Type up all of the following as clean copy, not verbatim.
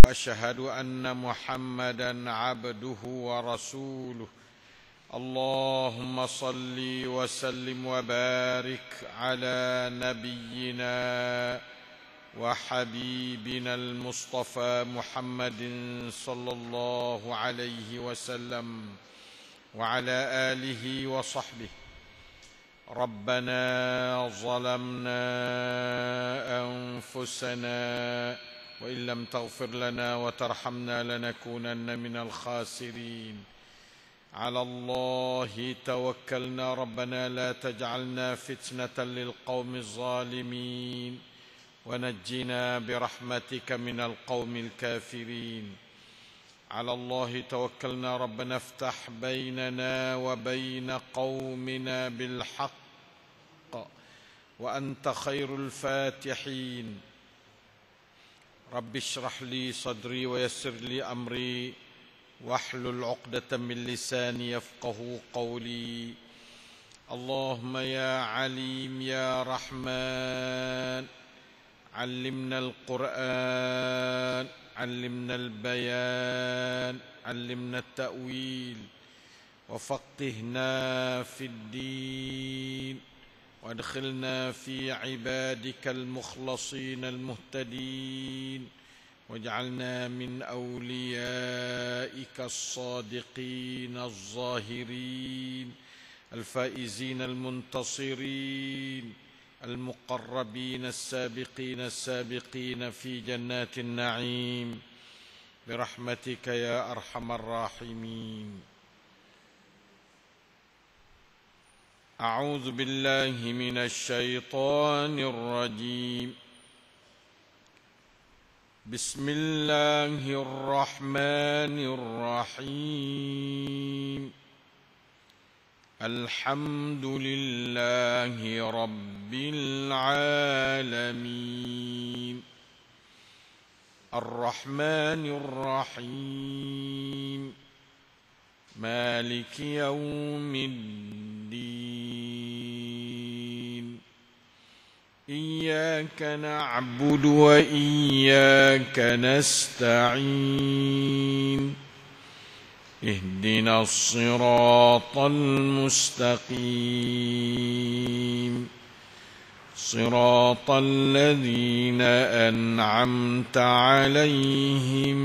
وأشهد أن محمدا عبده ورسوله اللهم صل وسلم وبارك على نبينا وحبيبنا المصطفى محمد صلى الله عليه وسلم وعلى آله وصحبه. ربنا ظلمنا أنفسنا وإن لم تغفر لنا وترحمنا لنكونن من الخاسرين. على الله توكلنا ربنا لا تجعلنا فتنة للقوم الظالمين ونجنا برحمتك من القوم الكافرين. على الله توكلنا ربنا افتح بيننا وبين قومنا بالحق وأنت خير الفاتحين. رب اشرح لي صدري ويسر لي أمري واحلل عقدة من لساني يفقه قولي. اللهم يا عليم يا رحمن علمنا القرآن علمنا البيان علمنا التأويل وفقهنا في الدين وادخلنا في عبادك المخلصين المهتدين واجعلنا من أوليائك الصادقين الظاهرين الفائزين المنتصرين المقربين السابقين السابقين في جنات النعيم برحمتك يا أرحم الراحمين. أعوذ بالله من الشيطان الرجيم. بسم الله الرحمن الرحيم. الحمد لله رب العالمين الرحمن الرحيم مالك يوم الدين إياك نعبد وإياك نستعين اهدنا الصراط المستقيم صراط الذين أنعمت عليهم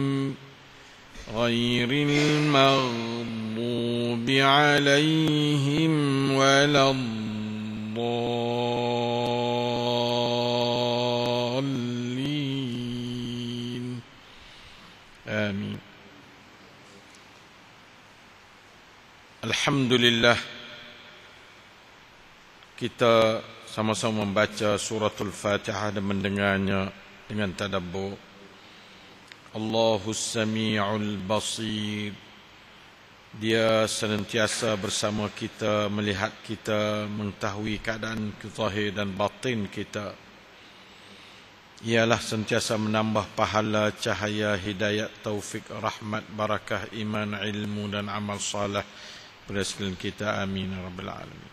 غير المغضوب عليهم ولا الضالين آمين. Alhamdulillah, kita sama-sama membaca suratul Fatihah dan mendengarnya dengan tadabbur. Allahus Sami'ul Basir. Dia senantiasa bersama kita, melihat kita, mengetahui keadaan zahir dan batin kita. Ialah sentiasa menambah pahala, cahaya, hidayat, taufik, rahmat, barakah, iman, ilmu dan amal saleh pada sekalian kita. Amin ya rabbal alamin.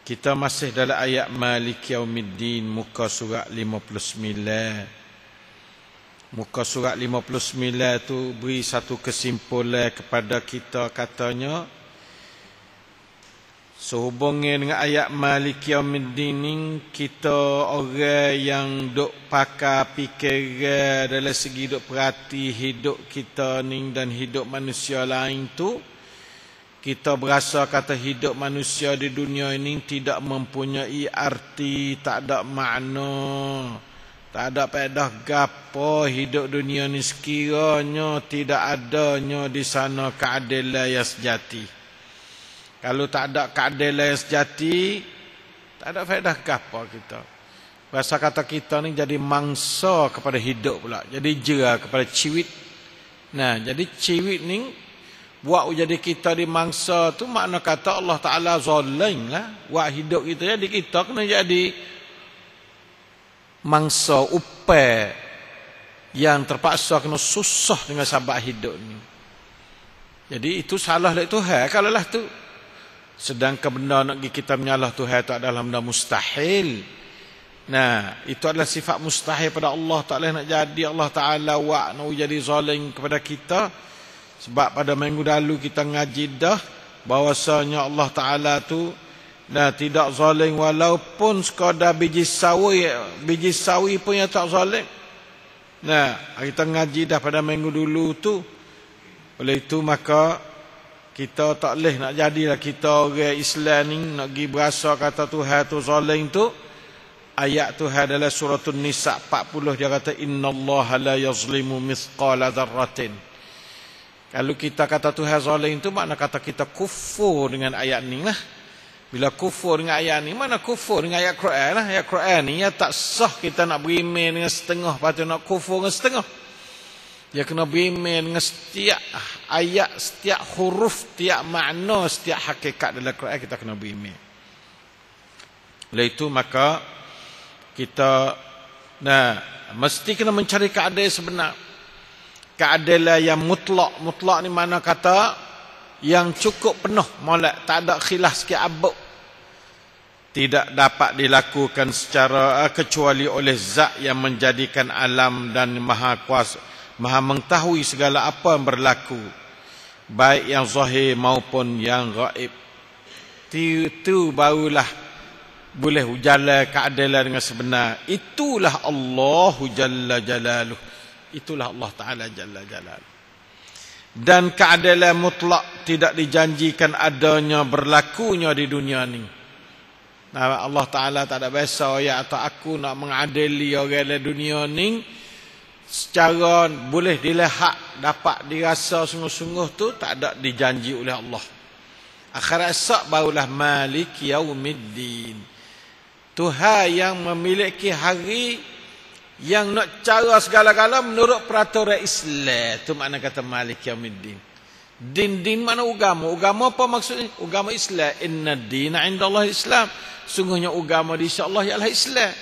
Kita masih dalam ayat Malik Yaumiddin, muka surat 59. Muka surat 59 tu beri satu kesimpulan kepada kita, katanya sehubungan dengan ayat Malik Yaumiddin ni, kita orang yang duk pakai fikiran dalam segi duk perhati hidup kita ni dan hidup manusia lain tu, kita berasa kata hidup manusia di dunia ini tidak mempunyai arti, tak ada makna, tak ada faedah gapo hidup dunia ini sekiranya tidak adanya di sana keadilan yang sejati. Kalau tak ada keadilan yang sejati, tak ada faedah gapo kita. Rasa kata kita ni jadi mangsa kepada hidup pula, jadi jera kepada ciwit. Nah, jadi ciwit ni buat jadi kita di mangsa tu, makna kata Allah Ta'ala zalim lah. Buat hidup kita jadi kita kena jadi mangsa upaya yang terpaksa kena susah dengan sebab hidup ni. Jadi itu salah dari Tuhan kalau lah tu. Sedangkan benda nak kita menyalah Tuhan tu adalah benda mustahil. Nah, itu adalah sifat mustahil pada Allah. Tak boleh nak jadi Allah Ta'ala nak jadi zalim kepada kita. Sebab pada minggu lalu kita ngaji dah bahawasanya Allah Ta'ala tu tidak zalim walaupun sekadar biji sawi pun yang tak zalim. Nah, kita ngaji dah pada minggu dulu tu. Oleh itu maka kita tak boleh nak jadilah kita orang Islam ni nak pergi berasa kata Tuhan tu zalim tu. Ayat Tuhan adalah surah An-Nisa 40, dia kata innallaha la yazlimu mithqala dzarratin. Kalau kita kata Tuhan zalim tu makna kata kita kufur dengan ayat ni lah. Bila kufur dengan ayat ni, mana kufur dengan ayat Quran lah. Ayat Quran ni ya tak sah kita nak beriman dengan setengah, lepas tu nak kufur dengan setengah. Dia kena beriman dengan setiap ayat, setiap huruf, setiap makna, setiap hakikat dalam Quran kita kena beriman. Oleh itu maka kita mesti kena mencari keadilan sebenar. Keadilan yang mutlak. Mutlak ni mana kata yang cukup penuh, molek, tak ada khilaf sikit abuk. Tidak dapat dilakukan secara kecuali oleh zat yang menjadikan alam dan maha kuasa, maha mengetahui segala apa yang berlaku, baik yang zahir maupun yang gaib. Itu barulah boleh jalan keadilan dengan sebenar. Itulah Allahu Jalla Jalaluh. Itulah Allah Ta'ala Jalla Jalaluh. Dan keadilan mutlak tidak dijanjikan adanya berlakunya di dunia ni. Nah, Allah Ta'ala tak ada biasa ya atau aku nak mengadili orang di dunia ni secara boleh dilihat, dapat dirasa sungguh-sungguh tu tak ada dijanji oleh Allah. Akhirat esok barulah Malik Yaumiddin. Tuhan yang memiliki hari yang nak cara segala-gala menurut peraturan Islam. Itu makna kata Malik Yaumiddin. Din mana agama? Agama apa maksudnya? Agama Islam. Inna dina indallahi Islam. Sungguhnya agama di sisi Allah ialah Islam.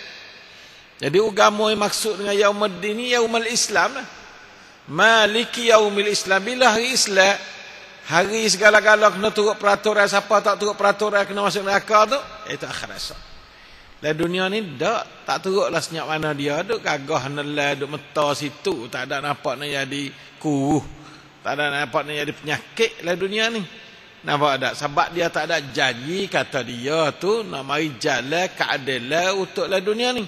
Jadi agama yang maksud dengan Yaumiddin ni Yaumul Islam lah. Malik Yaumil Islam. Bila hari Islam, hari segala-gala kena turut peraturan. Siapa tak turut peraturan kena masuk neraka tu, itu akhirat esok. Dalam dunia ni tak turutlah senyap mana dia duk gagah nelai duk meta situ, tak ada nampak nak jadi kuruh, tak ada nampak nak jadi penyakit dalam dunia ni. Nampak tak? Sebab dia tak ada janji kata dia tu nak mari jalan keadilan untuk dalam dunia ni.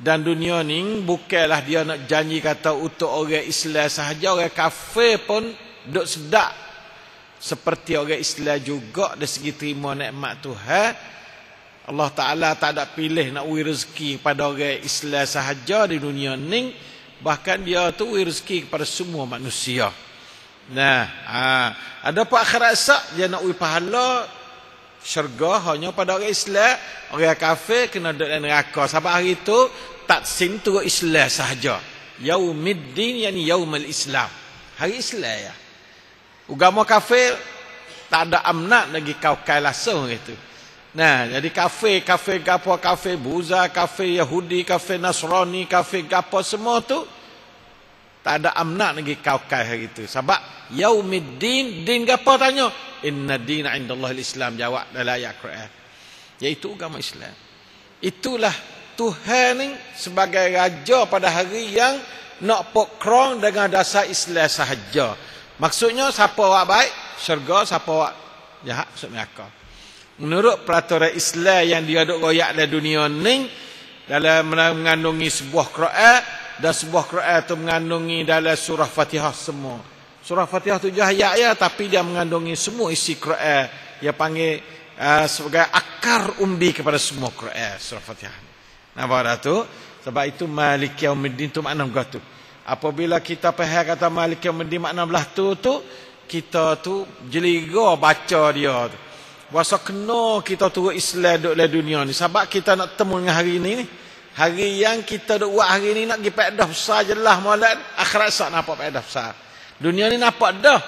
Dan dunia ni bukanlah dia nak janji kata untuk orang Islam sahaja, orang kafir pun duk sedak seperti orang Islam juga dari segi terima nikmat Tuhan. Allah Ta'ala tak ada pilih nak beri rezeki pada orang Islam sahaja di dunia ni. Bahkan dia tu beri rezeki kepada semua manusia. Nah, ada pun akhirat esok dia nak beri pahala syurga hanya pada orang Islam. Orang kafir kena duduk dalam neraka. Sebab hari itu taksim turut Islam sahaja. Yaumiddin yani Yaumul Islam. Hari Islam ya. Agama kafir tak ada amnat lagi kau langsung gitu. Nah, jadi kafir gapo, kafir Buza, kafir Yahudi, kafir Nasrani, kafir gapo semua tu tak ada amnat lagi kau hari itu. Sebab Yaumiddin, din gapo tanya? Inna dina indallahi Islam, jawab dalam ayat Quran. Iaitu agama Islam. Itulah Tuhan ni sebagai raja pada hari yang nak pokrong dengan dasar Islam sahaja. Maksudnya siapa awak baik syurga, siapa awak jahat masuk neraka. Menurut peraturan Islam yang dia duk royak dalam dunia ni, dalam mengandungi sebuah Quran, dan sebuah Quran itu mengandungi dalam surah Fatihah semua. Surah Fatihah 7 ayat ya, tapi dia mengandungi semua isi Quran. Dia panggil sebagai akar umbi kepada semua Quran, surah Fatihah. Nampak dah tu? Sebab itu Malik Yaumiddin tu makna begitu. Apabila kita faham kata Malik Yaumiddin makna belah tu kita tu jeliga baca dia tu. Bahasa kena kita turut Islam duduk dalam dunia ni. Sebab kita nak temu dengan hari ni. Hari yang kita duduk buat hari ni nak pergi faedah besar je lah. Akhirat esok nampak faedah besar. Dunia ni nampak dah.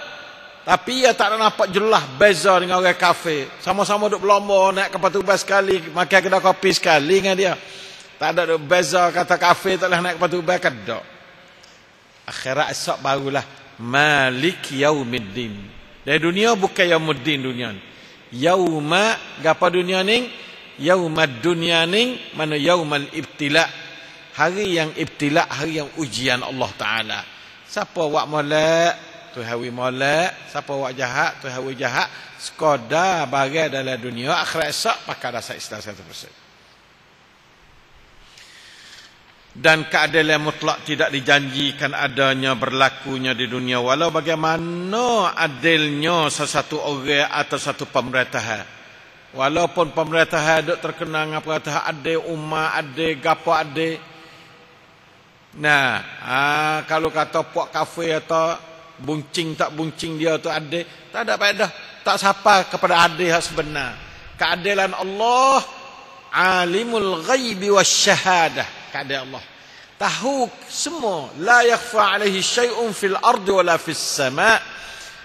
Tapi ia tak ada nampak jelas beza dengan orang kafir. Sama-sama duduk berlomba naik kapal terbang sekali. Makan kedai kopi sekali dengan dia. Tak ada duduk beza kata kafir tak boleh naik kapal terbang ke tak. Akhirat esok barulah Malik Yaumiddin. Dari dunia bukan Yaumuddin dunia ni. Yauma gapa dunia ni yaumad dunya ning mana yaumal ibtila. Hari yang ibtila, hari yang ujian Allah Taala. Siapa wak molek, Tuhan wi molek. Siapa wak jahat, Tuhan wi jahat. Sekadar bagai dalam dunia, akhirat esok pakai dasar Islam 100%. Dan keadilan mutlak tidak dijanjikan adanya berlakunya di dunia, walau bagaimana adilnya sesuatu orang atau satu pemerintahan. Walaupun pemerintahan duk terkenal dengan pemerintahan adil, umat adil, gapo adil. Nah, kalau kata puak kafe atau buncing tak buncing dia tu adil, tak ada faedah, tak sapa kepada adil yang sebenar. Keadilan Allah alimul ghaibi wasyahadah. Kepada Allah tahu semua, la yakhfa alaihi syai'un fil ardi wala fis sama'.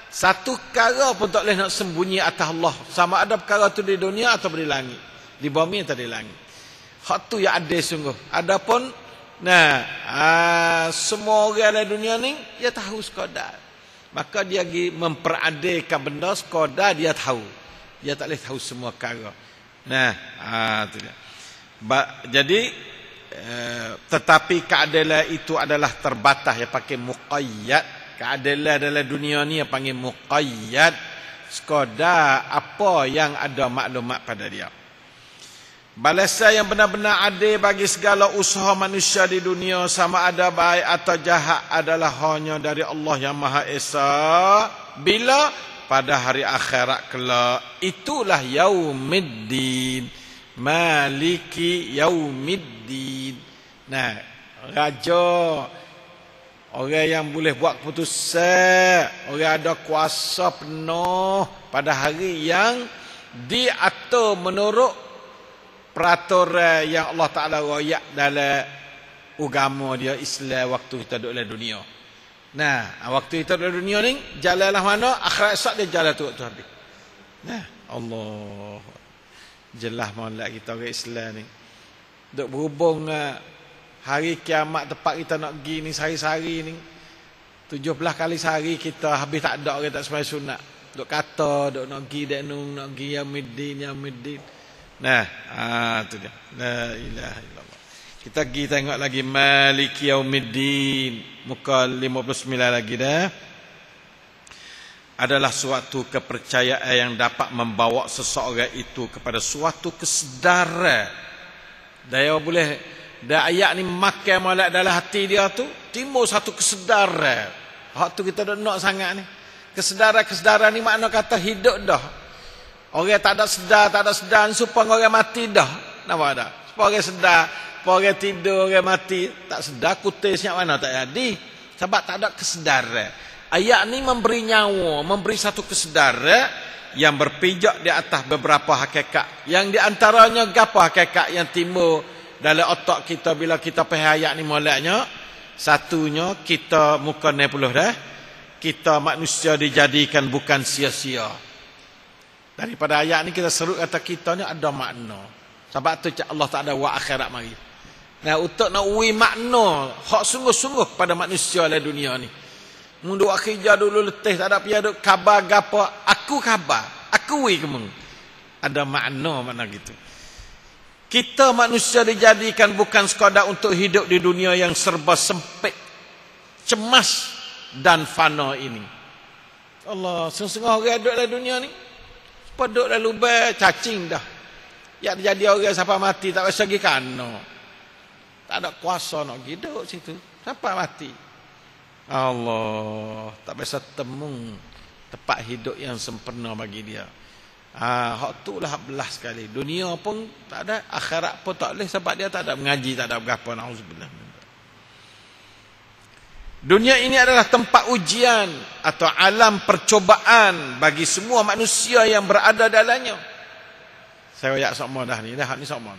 Satu perkara pun tak boleh nak sembunyi atas Allah, sama ada perkara tu di dunia atau di langit, di bumi atau di langit. Hak tu yang adil sungguh. Adapun semua orang dalam dunia ni dia tahu sekadar, maka dia pergi memperadilkan benda sekadar dia tahu. Dia tak boleh tahu semua perkara. Tu dia. Jadi tetapi keadilan itu adalah terbatas, yang pakai muqayyad. Keadilan dalam dunia ni yang panggil muqayyad, sekadar apa yang ada maklumat pada dia. Balasan yang benar-benar adil bagi segala usaha manusia di dunia, sama ada baik atau jahat, adalah hanya dari Allah yang Maha Esa. Bila? Pada hari akhirat kelak. Itulah yaumiddin, maliki yaumiddin. Raja, orang yang boleh buat keputusan, orang ada kuasa penuh pada hari yang diatur menurut peraturan yang Allah Ta'ala royak dalam agama dia Islam waktu kita duduk dalam dunia. Waktu kita duduk dalam dunia ni, jalanlah mana, akhirat esok dia jalan tu habis. Allah jelas molek kita orang Islam ni. Duk berhubung hari kiamat tempat kita nak pergi ni sehari-hari ni. 17 kali sehari kita habis tak ada orang tak sembahyang sunat. Duk kata, duk nak pergi denung, nak pergi yaumiddin. Tu dia. La ilaha illallah. Kita pergi tengok lagi Maliki Yaumiddin, muka 59 lagi dah. Adalah suatu kepercayaan yang dapat membawa seseorang itu kepada suatu kesedaran. Dia boleh dah ayat ni makan molek dalam hati dia tu, timbul satu kesedaran. Hak tu kita nak sangat ni. Kesedaran ni makna kata hidup dah. Orang tak ada sedar supaya orang mati dah. Nampak tak? Supaya orang sedar, supaya orang tidur, orang mati tak sedar, kutis yang mana tak jadi. Sebab tak ada kesedaran. Ayat ni memberi nyawa, memberi satu kesedaran yang berpijak di atas beberapa hakikat. Yang di antaranya gapo hakikat yang timbul dalam otak kita bila kita faham ayat ni moleknya. Satunya, kita muka 60 dah. Kita manusia dijadikan bukan sia-sia. Daripada ayat ni kita seru kata kita ni ada makna. Sebab tu Allah tak ada wa akhirat mari. Untuk nak uwi makna hak sungguh-sungguh pada manusia dalam dunia ni. Mundur akhirnya dulu letih tak ada pihak duk khabar gapo, aku khabar, aku wi kemeng. Ada makna gitu. Kita manusia dijadikan bukan sekadar untuk hidup di dunia yang serba sempit, cemas dan fana ini. Allah, setengah orang duduk dalam dunia ni peduk dalam lubang cacing dah. Yang jadi orang siapa mati tak bisa pergi kana. Tak ada kuasa nak pergi duduk situ. Siapa mati? Allah, tak bisa temu tempat hidup yang sempurna bagi dia. Hak tu lah belas sekali. Dunia pun tak ada, akhirat pun tak boleh sebab dia tak ada mengaji, tak ada berapa. Na'udzubillah. Dunia ini adalah tempat ujian atau alam percobaan bagi semua manusia yang berada dalamnya. Saya ayat sama dah ni, dah ni sama.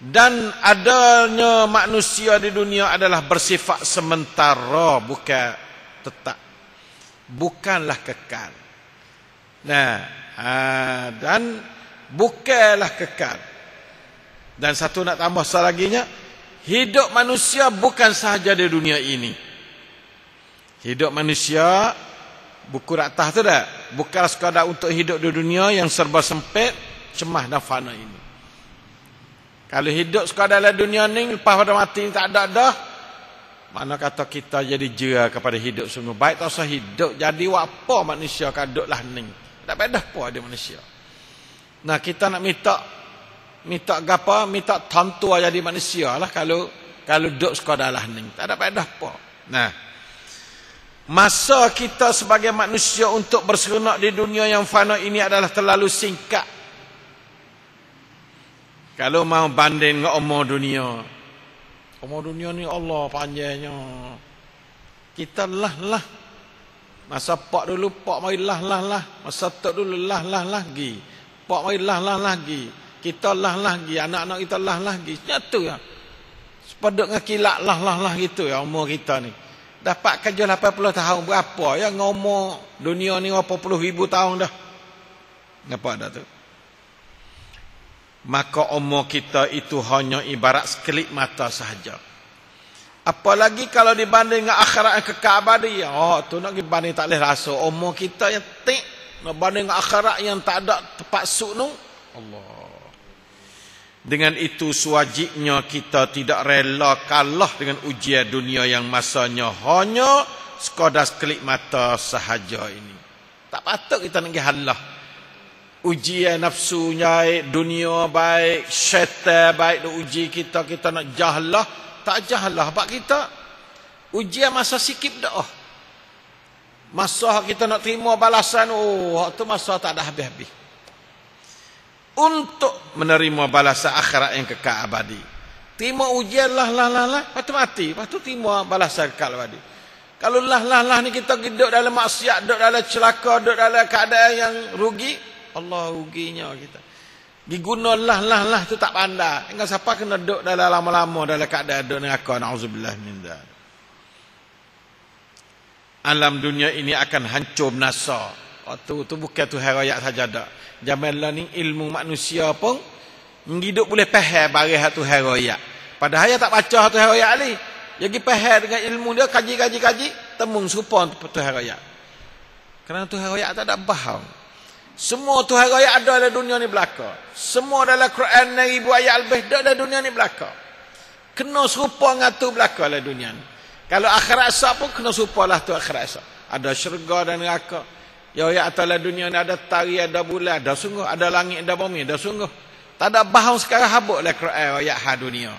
Dan adanya manusia di dunia adalah bersifat sementara, bukan tetap. Bukanlah kekal. Dan bukanlah kekal. Dan satu nak tambah selaginya, hidup manusia bukan sahaja di dunia ini. Hidup manusia, buku atas tu dah, bukan sekadar untuk hidup di dunia yang serba sempit, cemas dan fana ini. Kalau hidup sekadar dalam dunia ni, lepas pada mati tak ada dah, mana kata kita jadi jera kepada hidup sungguh. Baik tak usah hidup, jadi apa manusia kaduk lah ni. Tak beda apa dia manusia. Nah, kita nak minta gapa, minta tentu jadi manusia lah kalau duduk sekadar lah ni. Tak ada beda apa. Nah, masa kita sebagai manusia untuk berseronok di dunia yang fana ini adalah terlalu singkat. Kalau mau banding dengan umur dunia ni Allah panjangnya. Kita lah. Masa pak dulu, pak mari lah. Masa tok dulu lah lagi. Pak mari lah lagi. Kita lah lagi, anak-anak kita lah lagi. Nyatu ya. Sepadak dengan kilat lah gitu ya umur kita ni. Dapat kerja 80 tahun berapa ya ngomong dunia ni 80,000 tahun dah. Apa dah tu? Maka umur kita itu hanya ibarat sekelip mata sahaja. Apalagi kalau dibanding dengan akhirat yang kekal abadi. Oh, tu nak dibanding tak boleh rasa. Umur kita yang nak banding dengan akhirat yang tak ada tempat suknu. Allah. Dengan itu sewajibnya kita tidak rela kalah dengan ujian dunia yang masanya hanya sekadar sekelip mata sahaja ini. Tak patut kita nak halah. Ujian nafsu baik, dunia baik, syaitan baik, uji kita nak jahlah, tak jahlah. Sebab kita ujian masa sikit dah. Masa kita nak terima balasan, tu masa tak ada habis-habis. Untuk menerima balasan akhirat yang kekal abadi. Terima ujian lah, lepas tu mati, lepas tu terima balasan kekal abadi. Kalau lah ni kita duduk dalam maksiat, duduk dalam celaka, duduk dalam keadaan yang rugi, Allah ruginya kita. Diguna lah tu tak pandai. Enggak siapa kena duduk dalam lama-lama dalam keadaan duduk neraka. Na'udzubillah min dzalik. Alam dunia ini akan hancur binasa. Tu bukan Tuhan rakyat saja dak. Zaman ni ilmu manusia pun hidup boleh faham barang Tuhan rakyat. Padahal dia tak baca Tuhan rakyat ni. Dia pergi faham dengan ilmu dia kaji, temung serupa Tuhan rakyat. Kerana Tuhan rakyat tak ada faham. Semua Tuhan raya ada dalam dunia ni belaka. Semua dalam Quran 1000 ayat lebih ada dalam dunia ni belaka. Kena serupa dengan tu belaka dalam dunia ni. Kalau akhirat esok pun kena serupa lah tu akhirat esok. Ada syurga dan neraka. Ya atas dalam dunia ni ada tari, ada bulan, ada sungguh. Ada langit, ada bumi, ada sungguh. Tak ada bahang sekarang habuk dalam Quran ayat dunia.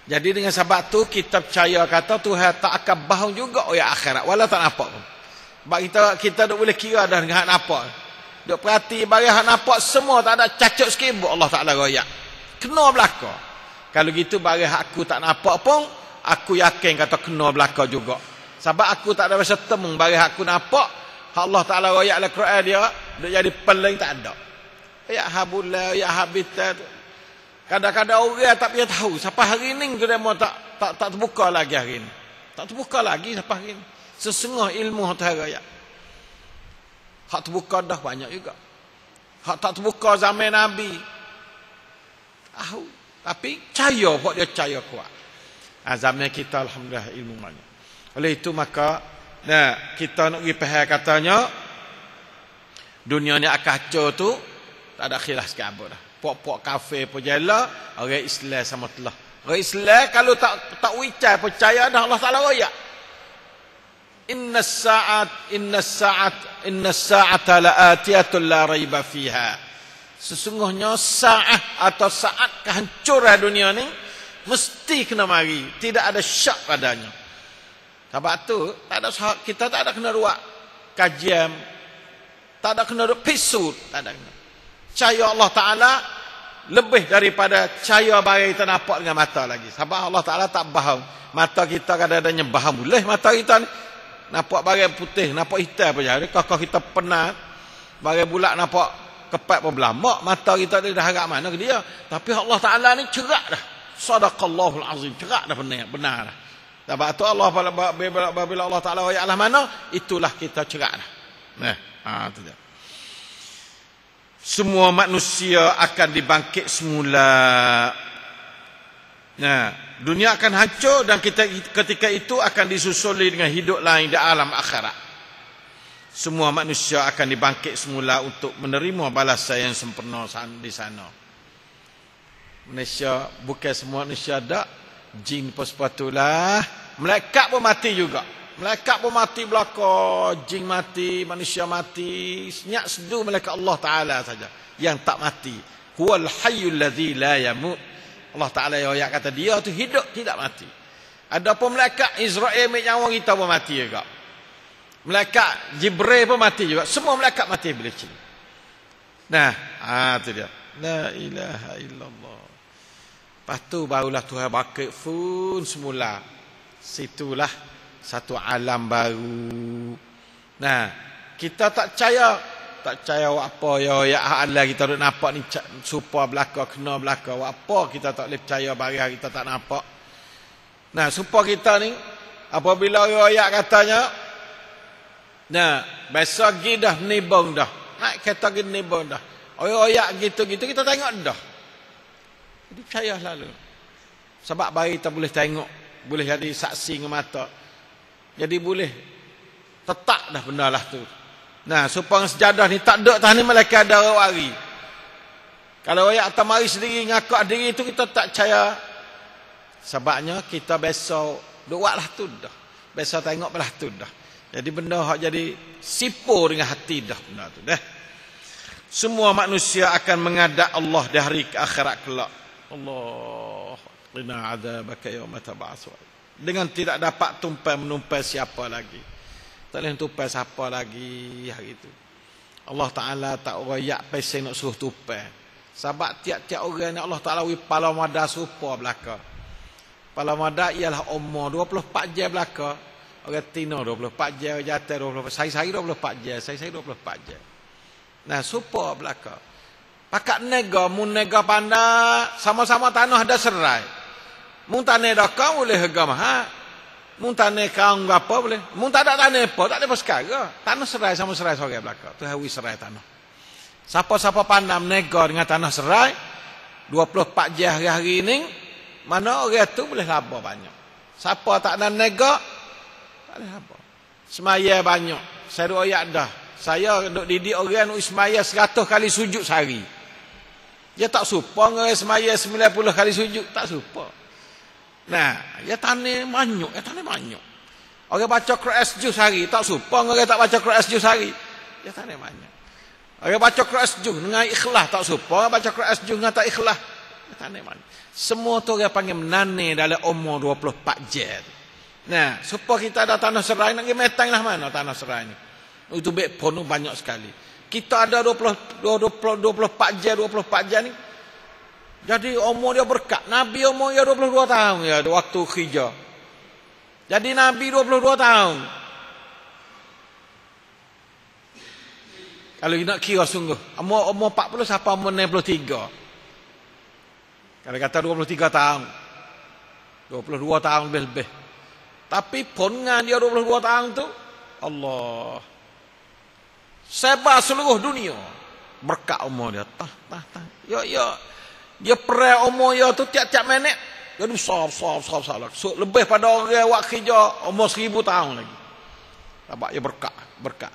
Jadi dengan sebab tu kita percaya kata Tuhan tak akan bahang juga ayat akhirat. Walau tak nampak pun. Sebab kita tak boleh kira dah dengan nampak. Duk perhati barang hak nampak semua tak ada cacat sikit pun Allah Taala royak. Kena belaka. Kalau gitu barang hak aku tak nampak pun aku yakin kata kena belaka juga. Sebab aku tak ada rasa temung barang hak aku nampak hak Allah Taala royak dalam Quran dia duk jadi peling tak ada. Ya habullah ya habitat. Kadang-kadang orang tak payah tahu siapa hari ni tu demo tak terbuka lagi hari ni. Tak terbuka lagi siapa hari ni. Sesungguh ilmu Tuhan royak. Hak terbuka dah banyak juga. Hak tak terbuka zaman Nabi. Tahu. Tapi cahaya buat dia cahaya kuat. Zaman kita alhamdulillah ilmu banyak. Oleh itu maka kita nak pergi faham katanya dunia ni akan hancur tu tak ada khilaf sekabut dah. Puak-puak kafir pun jela, orang Islam sama telah. Orang Islam kalau tak wicai percaya dah Allah Taala royak. Inna sa'ata la'atiyatun la raiba fiha. Sesungguhnya saat atau saat kehancuran dunia ni mesti kena mari, tidak ada syak padanya. Sebab tu kita tak ada kena ruak kajian, tak ada kena ruak pisut, tak ada kena. Cahaya Allah Taala lebih daripada cahaya barang kita nampak dengan mata lagi. Sebab Allah Taala tak bahang. Mata kita kadang-kadang bahang boleh mata kita ni. Nampak barang putih, nampak hitam apa jadi. Kakak kita penat. Barang bulat nampak kepat pun belambak. Mata kita dia dah harap mana ke dia. Tapi Allah Ta'ala ni cerak dah. Sadaqallahul azim. Cerak dah benar dah. Sebab tu Allah bila Allah Ta'ala ayatlah mana, itulah kita cerak dah. Itu dia. Semua manusia akan dibangkit semula. Dunia akan hancur dan ketika itu akan disusuli dengan hidup lain di alam akhirat. Semua manusia akan dibangkit semula untuk menerima balasan yang sempurna di sana. Manusia, bukan semua manusia ada. Jin pun sepatulah. Malaikat pun mati juga. Malaikat pun mati belaka. Jin mati, manusia mati. Senyak sedu malaikat Allah Ta'ala saja yang tak mati. Huwal hayyul ladzi la yamut. Allah Ta'ala yang ayat kata dia tu hidup tidak mati. Ada pun malaikat Israel ambil nyawa kita pun mati juga. Malaikat Jibril pun mati juga. Semua malaikat mati bila cin. Nah, tu dia. La ilaha illallah. Lepas tu barulah Tuhan bangkit pun semula. Situlah satu alam baru. Nah, kita tak percaya apa ya Allah kita duk nampak ni supaya belaka kena belaka apa kita tak boleh percaya barang kita tak nampak. Nah, supaya kita ni apabila ayat katanya nah, besok gi dah nibong dah. Naik kereta gi nibong dah. Ayat gitu-gitu kita tengok dah. Jadi percaya lalu. Sebab bayi kita boleh tengok, boleh jadi saksi dengan mata. Jadi boleh tetap dah benda lah tu. Nah, supaya sejadah ni tak ada tahan ni malaikat ada hari. Kalau ayat atas mari sendiri ngakak diri tu kita tak percaya. Sebabnya kita besok duk buat lah tu dah. Besok tengok belah tu dah. Jadi benda hak jadi sipu dengan hati dah benda tu dah. Semua manusia akan menghadap Allah di hari akhirat kelak. Allah qina adzabaka yauma tab'ats. Dengan tidak dapat tumpai menumpai siapa lagi. Tak boleh tumpai siapa lagi hari itu. Allah Ta'ala tak royak pesen nak suruh tumpai. Sebab tiap-tiap orang ni Allah Ta'ala pala mada serupa belaka. Pala mada ialah umur 24 jam belaka. Orang Tino 24 jam, orang Jatah 24 jam, saya 24 jam, saya 24 jam. Nah, serupa belaka. Pakat nega, mun nega pandai, sama-sama tanah ada serai. Mun tanah dah kau boleh harga mahal. Mun tanah kau berapa boleh. Mun tak ada tanah apa, tak ada apa sekarang. Tanah serai sama serai seorang belaka. Tu hawi serai tanah. Siapa-siapa pandai nega dengan tanah serai, 24 jam hari-hari ni, mana orang tu boleh laba banyak. Siapa tak ada nega, tak boleh laba. Semaya banyak. Saya duk ayat dah. Saya duk didik orang nak semaya 100 kali sujud sehari. Dia tak supa orang semaya 90 kali sujud, tak supa. Nah, dia tanah banyak, Orang baca Quran sejuz sehari, tak supa orang tak baca Quran sejuz sehari. Dia tanah banyak. Orang baca Quran sejuz dengan ikhlas, tak supa orang baca Quran sejuz dengan tak ikhlas. Dia tanah banyak. Semua tu orang panggil menaneh dalam umur 24 jam. Nah, supaya kita ada tanah serai, nak pergi metang lah mana tanah serai ni. Itu baik pun banyak sekali. Kita ada 24 jam ni. Jadi umur dia berkat. Nabi umur dia 22 tahun ya waktu hijrah. Jadi Nabi 22 tahun. Kalau nak kira sungguh, umur 40 siapa umur 63. Kalau kata 23 tahun. 22 tahun lebih. Tapi pongan dia 22 tahun tu Allah sebar seluruh dunia berkat umur dia. Ya. Dia perai umur dia tu tiap-tiap minit. Dia besar. So, lebih pada orang wak kerja umur 1000 tahun lagi. Sebab dia berkat.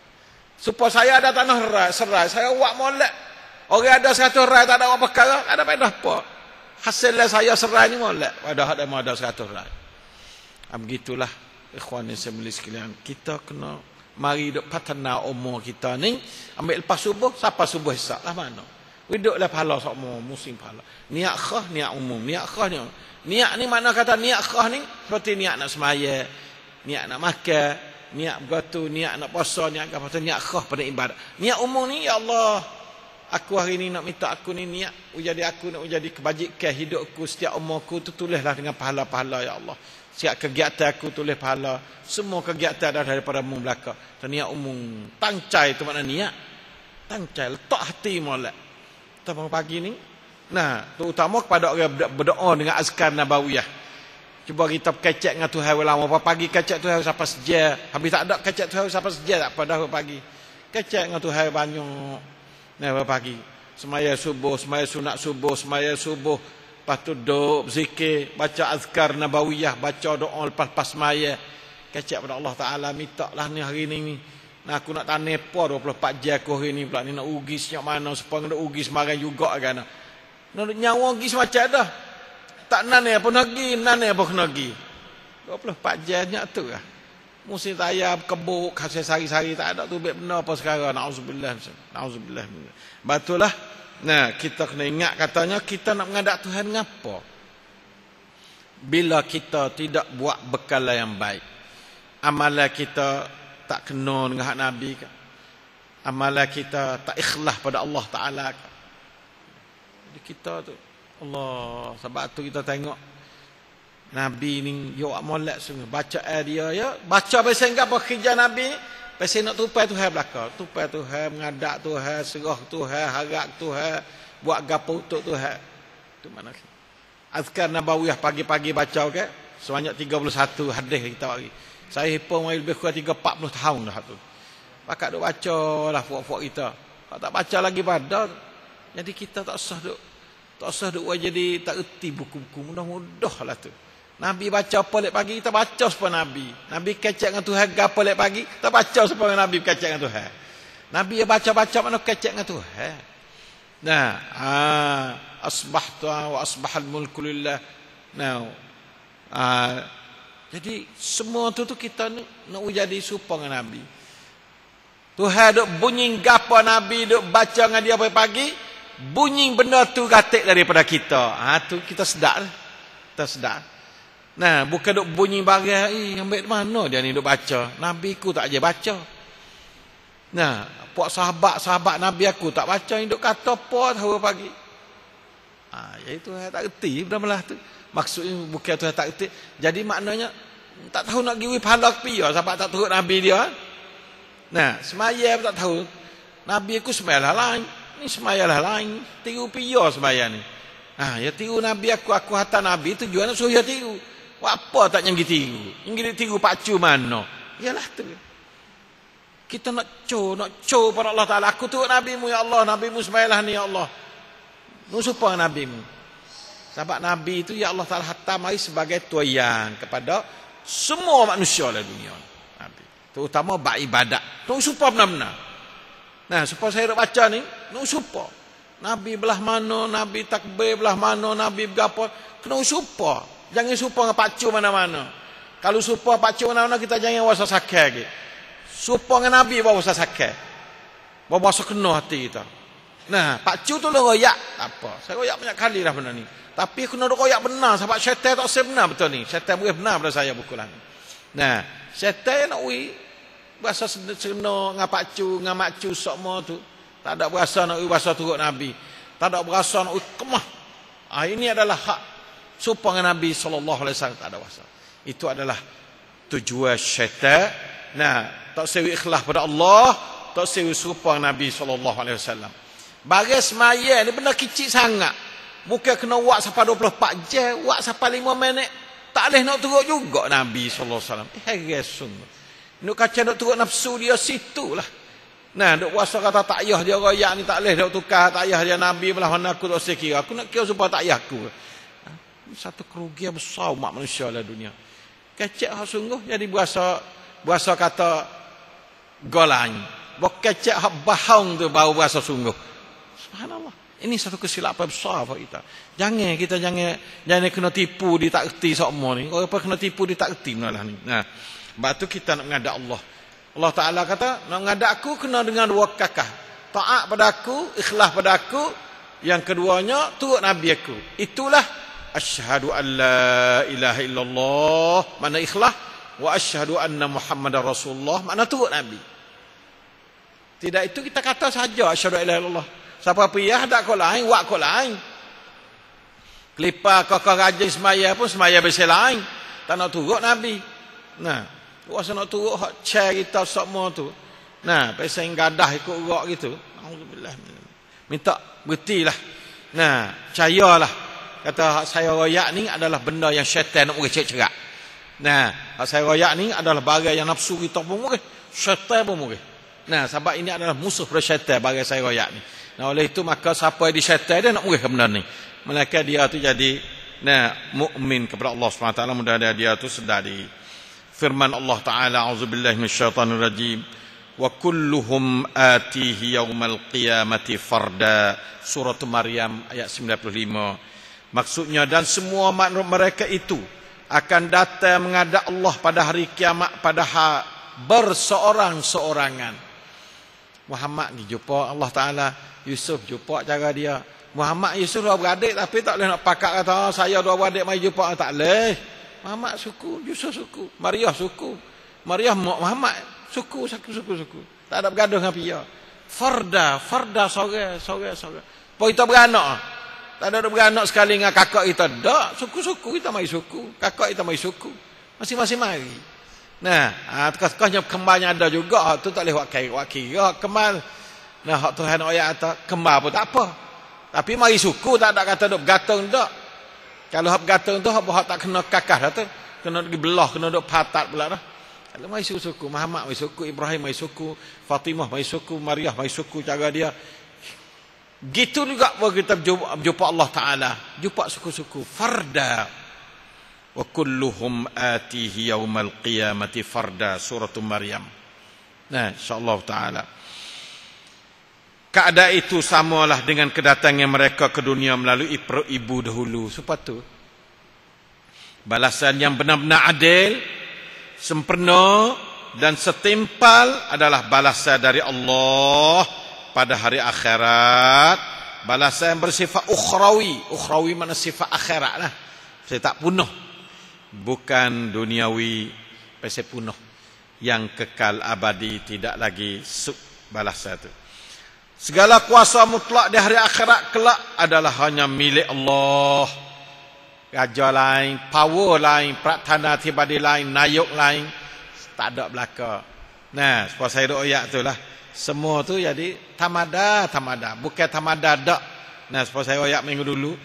Supaya saya ada tanah serai, saya wak molek. Orang ada 100 rai tak ada apa perkara, tak ada faedah apa. Hasilnya saya serai ni molek. Padahal ada 100 rai. Begitulah ikhwan yang saya mulia sekalian. Kita kena mari duk patana umur kita ni. Ambil lepas subuh, siapa subuh isak lah mana. Duduklah pahala semua musim pahala. Niat khah, niat umum. Niat khah ni. Niat ni mana kata niat khah ni? Seperti niat nak semaya, niat nak makan, niat bergatu, niat nak puasa, niat apa tu, niat khah pada ibadat. Niat umum ni, ya Allah, aku hari ni nak minta aku ni niat jadi aku nak jadi kebajikan hidupku setiap umurku tu tulislah dengan pahala-pahala ya Allah. Setiap kegiatan aku tulis pahala. Semua kegiatan ada daripada umum belaka. Niat umum. Tangcai tu makna niat. Tangcai letak hati molek. Kita pagi ni. Nah, terutama kepada orang berdoa dengan azkar nabawiyah. Cuba kita kecek dengan Tuhan lama pagi kecek Tuhan sampai sejak. Habis tak ada kecek Tuhan sampai sejak tak pada pagi. Kecek dengan Tuhan banyak. Nah, pagi. Semaya subuh, semaya sunat subuh, semaya subuh. Lepas tu duduk, zikir, baca azkar nabawiyah, baca doa lepas semaya. Kecek pada Allah Ta'ala, minta lah ni hari ni. Nah, aku nak tanya apa 24 jam aku hari ni pula ni nak ugi siap mana supaya nak ugi semarang juga kan. Nak nyawa pergi semacam dah. Tak nane apa lagi, nane apa kena pergi. 24 jamnya tu lah. Musim tayar kebuk, hasil sari-sari tak ada tu benar apa sekarang. Nauzubillah. Nauzubillah. Batulah. Nah, kita kena ingat katanya kita nak menghadap Tuhan ngapa? Bila kita tidak buat bekalan yang baik. Amalan kita tak kena dengan hak Nabi ke? Amalan kita tak ikhlas pada Allah Ta'ala ke? Jadi kita tu Allah, sebab tu kita tengok Nabi ni yo molek sungguh baca dia ya, baca pasal apa kerja Nabi ni, pasal nak tupai Tuhan belaka, tupai Tuhan, mengadap Tuhan, serah Tuhan, harap Tuhan, buat gapo untuk Tuhan. Tu mana azkar nabawiyah pagi-pagi baca ke, sebanyak 31 hadis kita bagi. Saya pun lebih kurang 40 tahun dah tu. Pakat duk baca lah puak-puak kita. Kalau tak baca lagi pada, jadi kita tak usah duk jadi tak erti buku-buku, mudah-mudah lah tu. Nabi baca apa lek pagi, kita baca supaya Nabi. Nabi kecek dengan Tuhan gapo lek pagi, kita baca supaya Nabi kecek dengan Tuhan. Nabi baca-baca mana kecek dengan Tuhan. Nah, asbahtu wa asbahal mulku lillah. Nah, jadi semua tu kita nak jadi serupa dengan Nabi. Tuhan duk bunyi gapo Nabi duk baca dengan dia pagi, bunyi benda tu gatik daripada kita. Tu kita sedar. Kita sedar. Nah, bukan duk bunyi bagai, ambil mana dia ni duk baca. Nabi ku tak je baca. Nah, puak sahabat Nabi aku tak baca, ni duk kata apa tahu pagi. Iaitu tak reti benda-benda tu. Maksudnya bukan Tuhan tak reti. Jadi maknanya tak tahu nak giwi pahala ke piye sebab tak turut Nabi dia. Nah, semaya tak tahu. Nabi aku semayalah lain. Ni semayalah lain. Tiru piye semaya ni. Ya tiru Nabi aku hantar Nabi tujuan nak suruh dia tiru. Apa tak yang tiru? Yang tiru pacu mana? Yalah tu. Kita nak co pada Allah Taala. Aku turut Nabi-Mu ya Allah, Nabi-Mu semayalah ni ya Allah. Nusupa Nabi-Mu. Sebab Nabi itu ya Allah Taala hantar mari sebagai tuayan kepada semua manusia dalam dunia. Nabi. Terutama bab ibadat. Nusupa benar-benar. Nah, supaya saya nak baca ni, nusupa. Nabi belah mana, Nabi takbir belah mana, Nabi berapa, kena usupa. Jangan supa dengan pacu mana-mana. Kalau supa pacu mana-mana, kita jangan wasa sakit lagi. Supa dengan Nabi bawa wasa sakit. Bawa wasa kena hati kita. Nah, pacu tu lah royak. Apa? Saya royak banyak kali dah benda ni. Tapi kena royak benar. Sebab syaitan tak sebenar betul ni. Syaitan boleh benar pada saya bukulah ni. Nah, syaitan nak berasa kena dengan pacu, dengan makcu semua tu. Tak ada berasa nak berasa turut Nabi. Tak ada berasa nak kemah. Ini adalah hak supaya dengan Nabi SAW tak ada berasa. Itu adalah tujuan syaitan. Nah, tak sewi ikhlas pada Allah, tak sewi serupa Nabi SAW. Bagai semaya ni benda kecil sangat. Bukan kena buat sampai 24 jam, buat sampai 5 minit. Tak boleh nak turut juga Nabi SAW. Heran sungguh. Nak kacau nak turut nafsu dia situlah. Nah, duk puasa kata tak payah dia royak ni tak boleh duk tukar tak payah dia Nabi belah mana aku tak sekira. Aku nak kira supaya tak payah aku. Satu kerugian besar umat manusia dalam dunia. Kecek hak sungguh jadi berasa kata golany. Bok kecek hak bahang tu baru berasa sungguh. Subhanallah. Ini satu kesilapan besar bagi kita. Jangan kena tipu di tak erti semua ni. Orang apa kena tipu di tak erti benalah ni. Nah, sebab tu kita nak menghadap Allah. Allah Ta'ala kata, nak menghadap aku kena dengan dua kakah. Taat pada aku, ikhlas pada aku. Yang keduanya, turut Nabi aku. Itulah asyhadu an la ilaha illallah, mana ikhlas, wa asyhadu anna Muhammadar Rasulullah, mana turut Nabi. Tidak itu kita kata saja asyhadu an la ilaha illallah. Siapa piyah dak kau lain, wak kau lain. Kelipar kau raja semaya pun semaya besar lain. Tak nak turut Nabi. Nah, rasa nak turut hak chair kita semua tu. Nah, pasal gadah ikut urak gitu. Alhamdulillah. Minta berhentilah. Nah, percayalah. Kata hak saya royak ni adalah benda yang syaitan nak murid cerak. Nah, hak saya royak ni adalah barang yang nafsu kita pun murid. Syaitan pun murid. Nah, sebab ini adalah musuh pada syaitan barang saya royak ni. Nah, oleh itu maka siapa yang di syaitan dia nak murid benda ni. Melainkan dia tu jadi mukmin kepada Allah SWT. Mudah-mudahan dia tu sedar di firman Allah Ta'ala. A'udzubillahi minasyaitanirrajim. wa kulluhum atihi yaumal qiyamati farda. Surah Maryam ayat 95. Maksudnya, dan semua makhluk mereka itu akan datang menghadap Allah pada hari kiamat pada berseorang-seorangan. Muhammad ni jumpa Allah Ta'ala, Yusuf jumpa cara dia. Muhammad Yusuf dua beradik tapi tak boleh nak pakat kata saya dua beradik mari jumpa, tak boleh. Muhammad suku, Yusuf suku, Maryam suku. Maryam Muhammad suku. Tak ada bergaduh dengan pia. Farda sorang. Po kita beranak. Tak ada beranak sekali dengan kakak kita. Tak, suku-suku kita mari suku. Kakak kita mari suku. Masing-masing mari. Nah, tekah-tekahnya kembarnya ada juga. Tu tak boleh buat kira kembar. Nah, hak Tuhan ayat kata kembar pun tak apa. Tapi mari suku tak ada kata duk bergantung dak. Kalau hak bergantung tu hak tak kena kakah dah tu. Kena dibelah, kena duk patat pula dah. Kalau mari suku, Muhammad mari suku, Ibrahim mari suku, Fatimah mari suku, Maryam mari suku, cara dia. Gitu juga kita jumpa Allah Taala, jumpa suku-suku farda. Wa kulluhum atihi yaumal qiyamati farda. Surah Maryam. Nah, insyaallah taala. Keadaan itu samalah dengan kedatangan mereka ke dunia melalui perut ibu dahulu. Sepatu balasan yang benar-benar adil, sempurna dan setimpal adalah balasan dari Allah pada hari akhirat. Balasan yang bersifat ukhrawi. Ukhrawi mana sifat akhirat lah. Saya tak punah. Bukan duniawi, pasal punah. Yang kekal abadi, tidak lagi balasan itu. Segala kuasa mutlak di hari akhirat kelak adalah hanya milik Allah. Raja lain, power lain, praktana tibadi lain, nayuk lain, tak ada belaka. Nah, sebab saya duk ayat tu lah. Semua tu jadi tamada. Bukan tamada dak. Nah, sebab saya ayat minggu dulu.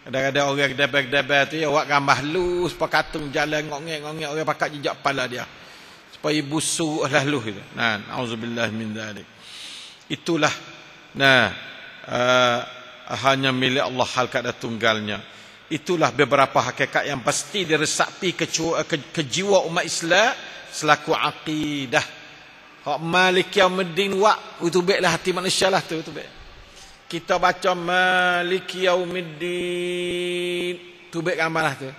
Kadang-kadang orang kedai-kedai tu ya awak gambar lu supaya katung jalan ngok-ngek orang pakat jejak kepala dia. Supaya busuk lalu gitu. Nah, auzubillah min dzalik. Itulah hanya milik Allah hal kada tunggalnya. Itulah beberapa hakikat yang pasti diresapi ke jiwa umat Islam selaku akidah. Hak Malik Yaumiddin itu baiklah hati manusia lah tu baik. Kita baca Malik Yaumiddin tu baik gambarlah tu.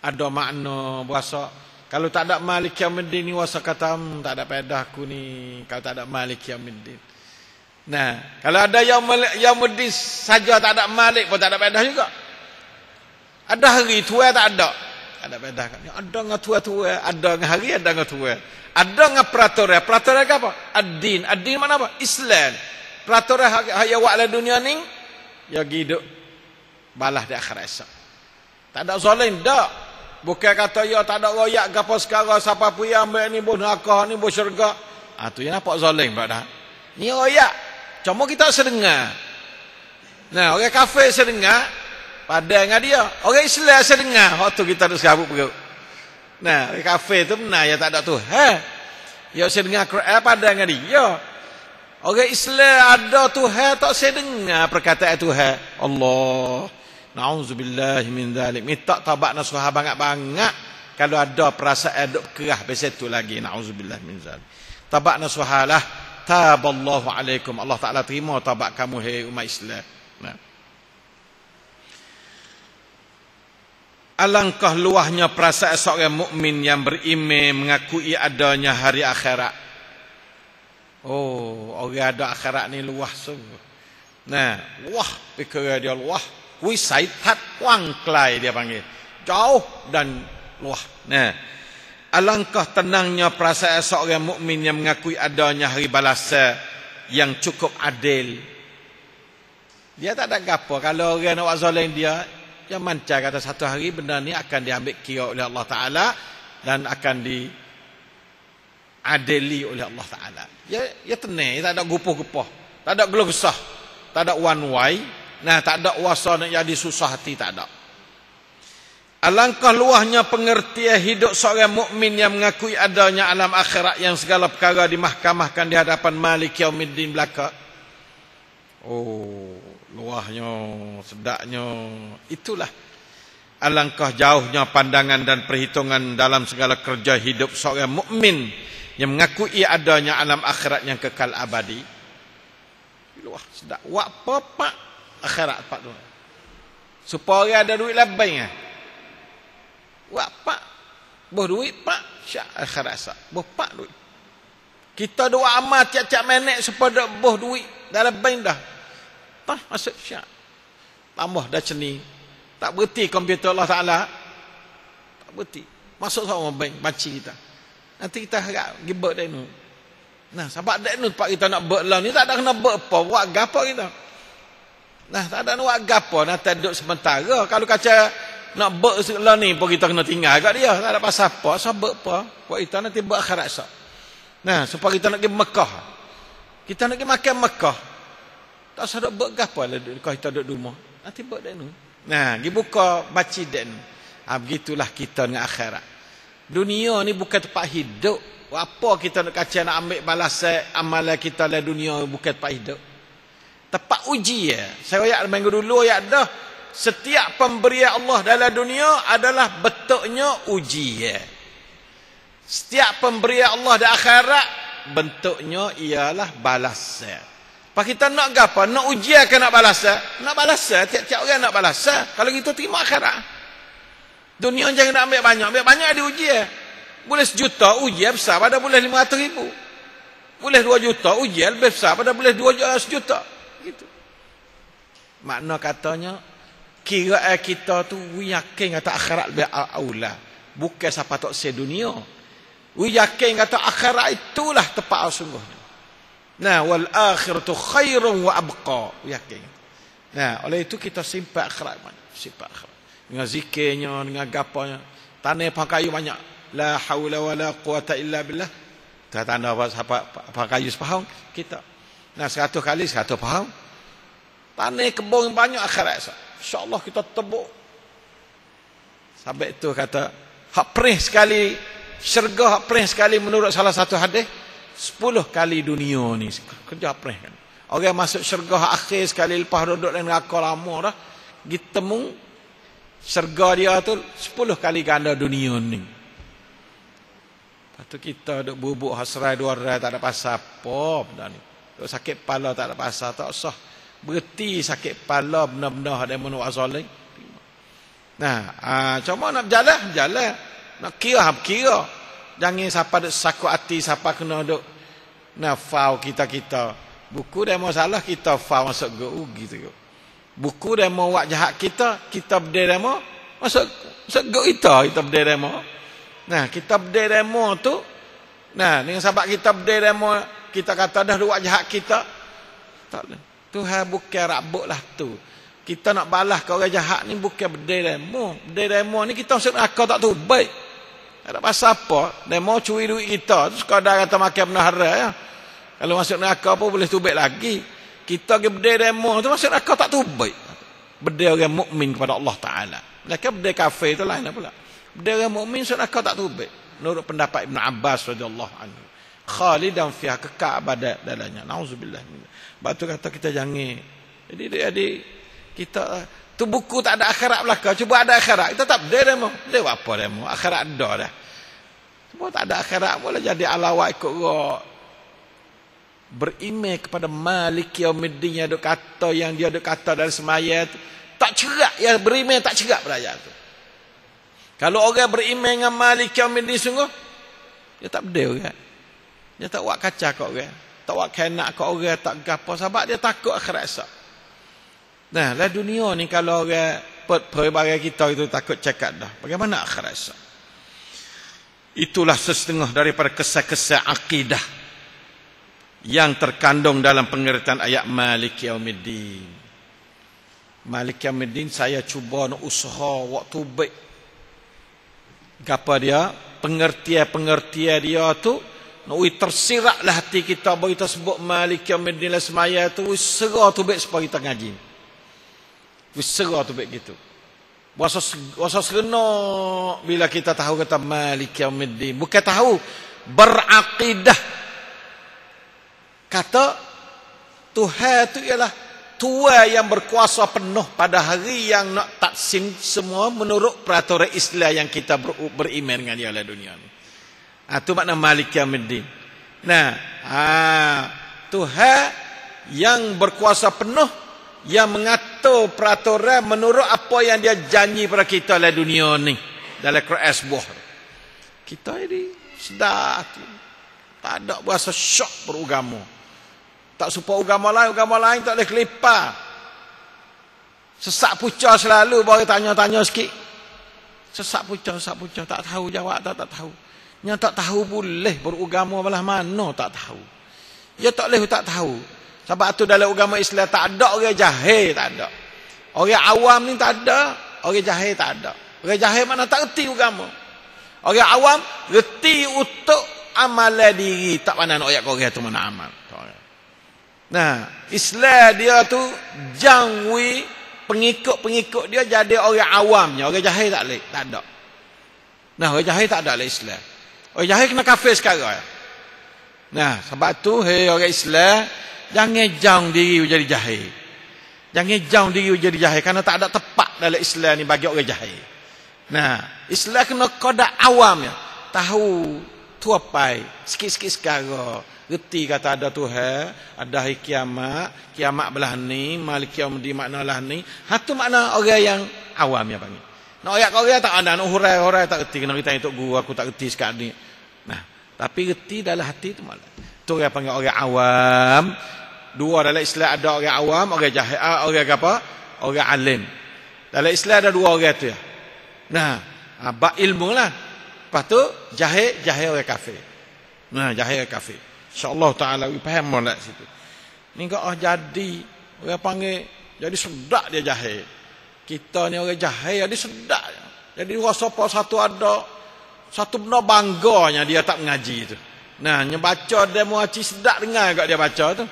Ada makna berasa. Kalau tak ada Malik Yaumiddin ni wasa kata tak ada faedah aku ni kalau tak ada Malik Yaumiddin. Nah, kalau ada Yaumuddin saja tak ada Malik pun tak ada faedah juga. Ada hari tua tak ada. Tak ada faedah kan. Ada dengan tua-tua, ada dengan hari, ada dengan tua. Ada dengan peraturan. Peraturan apa? Ad-din. Ad-din mana apa? Islam. Peraturan yang awak dalam dunia ni ya hidup balas di akhirat esok. Tak ada zalim dak. Bukan kata ya tak ada royak gapo sekarang siapa pun yang ambil ni bunuh akah ni bunuh syurga. Tu yang nampak zalim pada. Ni royak. Cuma kita sedengar. Nah, orang kafir sedengar, pada dengan dia. Orang Islam sedengar, waktu kita tu serabut perut. Nah, orang kafir tu benar, ya tak ada Tuhan. Ya sedengar Quran pada dengan dia. Orang Islam ada Tuhan, tak sedengar perkataan Tuhan. Allah. Na'udzubillah min dzalik. Minta taubat nasuha banyak-banyak. Kalau ada perasaan duk kerah, pasal tu lagi. Na'udzubillah min dzalik. Taubat nasuha lah. Taballahu alaikum. Allah Ta'ala terima taubat kamu hai umat Islam. Nah. Alangkah luahnya perasaan seorang mukmin yang beriman mengakui adanya hari akhirat. Oh, orang ada akhirat ni luah sungguh. Nah, wah fikir dia luah. Wisai tat wang klai dia panggil. Jauh dan luah. Nah, alangkah tenangnya perasaan seorang mukmin yang mengakui adanya hari balasan yang cukup adil. Dia tak ada gapo kalau orang nak buat zalim dia, yang mancar kata satu hari benda ni akan diambil kira oleh Allah Taala dan akan diadili oleh Allah Taala. Ya tenang, tak ada gupuh-gupuh, tak ada geluh kesah, tak ada one way. Nah, tak ada wasa nak jadi susah hati, tak ada. Alangkah luahnya pengertian hidup seorang mukmin yang mengakui adanya alam akhirat yang segala perkara dimahkamahkan di hadapan Malik Yaumiddin belaka. Oh, luahnya, sedaknya. Itulah alangkah jauhnya pandangan dan perhitungan dalam segala kerja hidup seorang mukmin yang mengakui adanya alam akhirat yang kekal abadi. Wah, sedap. Wak apa pak akhirat pak tu. Supaya ada duit lebih ah. Wak pak boh duit pak syak akhirat sak. Boh pak duit. Kita doa amal tiap-tiap minit supaya boh duit dah lebih dah. Tah masuk syak. Tambah dah ceni. Tak berhenti komputer Allah Taala. Tak berhenti. Masuk sama bank baca kita. Nanti kita harap gibak dah nu. Nah, sebab dah nu pak kita nak buat lah ni tak ada kena buat apa, buat gapo kita. Nah, tak ada nak buat gapo, nak duduk sementara. Kalau kaca nak buat lah ni pun kita kena tinggal kat dia. Tak ada pasal apa, sebab apa. Buat kita nanti buat akhirat sak. Nah, supaya kita nak pergi Mekah. Kita nak pergi makan Mekah. Tak usah duk buat gapo lah kalau kita duduk rumah. Nanti buat dah nu. Nah, pergi buka baca dah nu. Begitulah kita dengan akhirat. Dunia ni bukan tempat hidup. Apa kita nak kaca nak ambil balasan amalan kita dalam dunia bukan tempat hidup. Tempat uji ya. Saya ayat minggu dulu ayat dah. Setiap pemberian Allah dalam dunia adalah bentuknya uji ya. Setiap pemberian Allah di akhirat bentuknya ialah balasan. Pak kita nak apa? Nak ujian ke nak balasan? Nak balasan. Tiap-tiap orang nak balasan. Kalau kita terima akhirat. Dunia jangan nak ambil banyak. Ambil banyak ada ujian. Boleh 1 juta ujian besar pada boleh 500,000. Boleh 2 juta ujian lebih besar pada boleh 2 juta. Gitu. Makna katanya kira kita tu yakin kata akhirat lebih aula. Bukan siapa tak sedunia. Yakin kata akhirat itulah tepat sungguhnya. Nah, wal akhiratu khairun wa abqa. Yakin. Nah, oleh itu kita simpan akhirat banyak. Simpan akhirat. Dengan zikirnya, dengan gapanya. Tanah pakai kayu banyak. La haula wala quwata illa billah. Tanda apa kayu sepahang kita. Nah 100 kali 100 faham. Tanah kebun banyak akhirat. InsyaAllah kita tebuk. Sampai itu kata hak perih sekali syurga, hak perih sekali menurut salah satu hadis 10 kali dunia ni kerja perih kan. Orang masuk syurga hak akhir sekali lepas duduk dalam neraka lama dah ditemu syurga dia tu 10 kali ganda dunia ni. Lepas tu kita duk bubuk hasrai dua rai tak ada pasal apa benda ni. Duk sakit kepala tak ada pasal, tak usah berhenti sakit kepala benda-benda ada menurut zalim. Nah, cuma nak berjalan. Nak kira. Jangan siapa duk sakut hati, siapa kena duk nafau kita. Buku dah masalah kita fau masuk go gitu. Buku dah mau buat jahat kita berdemo masuk go kita berdemo. Nah, kita berdemo tu nah, dengan sebab kita berdemo kita kata dah buat jahat kita. Tak boleh. Tuhan bukan rabuk lah tu. Kita nak balas ke orang jahat ni bukan berdemo. Berdemo ni kita masuk neraka tak tu baik. Tak ada pasal apa. Demo curi duit kita. Terus kalau dah kata makan penahara ya. Kalau masuk neraka pun boleh tubik lagi. Kita pergi berdemo tu masuk neraka tak tu baik. Berdemo orang mukmin kepada Allah Ta'ala. Mereka berdemo kafir tu lain pula. Berdemo orang mukmin masuk neraka tak tu baik. Menurut pendapat Ibn Abbas radhiyallahu anhu. Khalidan fiha kekal abad dalamnya. Nauzubillah. Sebab tu kata kita jangan. Jadi kita tu buku tak ada akhirat belaka. Cuba ada akhirat. Kita tak berdemo. Dia apa demo? Akhirat ada dah. Semua tak ada akhirat boleh jadi alawak ikut roh. Beriman kepada Malik Yaumiddin yang dia duk kata dari semaya tu. Tak cerak yang beriman tak cerak berayat tu. Kalau orang beriman dengan Malik Yaumiddin sungguh dia tak berdeu kan. Dia tak buat kaca kat orang. Tak buat kenak kat orang, tak gapo sebab dia takut akhirat esok. Nah, lah dunia ni kalau orang peribadi kita itu takut cakap dah. Bagaimana akhirat esok? Itulah setengah daripada kesah-kesah akidah yang terkandung dalam pengertian ayat Malik Yaumiddin. Malik Yaumiddin saya cuba nak usaha waktu baik. Gapa dia? Pengertian dia tu nak tersiraklah hati kita bagi kita sebut Malik Yaumiddin lah semaya tu serah tu baik supaya kita ngaji. Serah tu baik gitu. Wasa serenok bila kita tahu kata Malik Yaumiddin. Bukan tahu, berakidah. Kata Tuhan itu ialah Tuhan yang berkuasa penuh pada hari yang nak taksim semua menurut peraturan Islam yang kita beriman dengan dia dalam dunia ni. Itu makna Malik Yaumiddin. Nah, Tuhan yang berkuasa penuh, yang mengatur peraturan menurut apa yang dia janji pada kita dalam dunia ni, dalam Quran buah. Kita ini sedar, tak ada berasa syok beragama. Tak supaya agama lain tak boleh kelipar. Sesak pucah selalu baru tanya-tanya sikit. Sesak pucah, tak tahu jawab, tak tahu. Yang tak tahu boleh beragama belah mana tak tahu. Ya tak boleh tak tahu. Sebab tu dalam agama Islam tak ada orang jahil, tak ada. Orang awam ni tak ada, orang jahil tak ada. Orang jahil mana tak reti agama. Orang awam reti untuk amalan diri, tak pandai nak ayat Quran tu mana amal. Nah, Islam dia tu jangwi pengikut-pengikut dia jadi orang awamnya, orang jahil tak boleh, tak ada. Nah, orang jahil tak ada dalam Islam. Orang jahil kena kafir sekarang. Nah, sebab tu orang Islam jangan jauh diri jadi jahil. Jangan jauh diri jadi jahil kerana tak ada tepat dalam Islam ni bagi orang jahil. Nah, Islam kena kodak awamnya. Tahu tu apa? Sikit-sikit sekarang. Reti kata ada Tuhan, ada hari kiamat, kiamat belah ni, Malik Yaumiddin makna lah ni. Tu makna orang yang awam ya panggil. Nak ayat kau tak ada, nak hurai-hurai tak reti, kena kita untuk guru aku tak reti sekarang ni. Nah, tapi reti dalam hati tu malah. Tu orang panggil orang awam. Dua dalam Islam ada orang awam, orang jahil, orang apa? Orang alim. Dalam Islam ada dua orang tu ya. Nah, bab ilmu lah. Lepas tu jahil orang kafir. Nah, jahil orang kafir. InsyaAllah ta'ala faham lah situ. Ni kau jadi orang panggil jadi sedak dia jahil. Kita ni orang jahil jadi sedak. Jadi rasa apa satu ada satu benda bangganya dia tak mengaji tu. Nah, nyebaca dia muaci sedak dengar kat dia baca tu.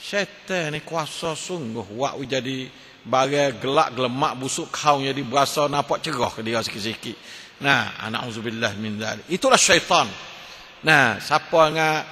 Syaitan ni kuasa sungguh buat jadi barang gelak gelemak busuk kau jadi berasa nampak cerah ke dia sikit-sikit. Nah, na'udzubillah min dzalik. Itulah syaitan. Nah, siapa ngak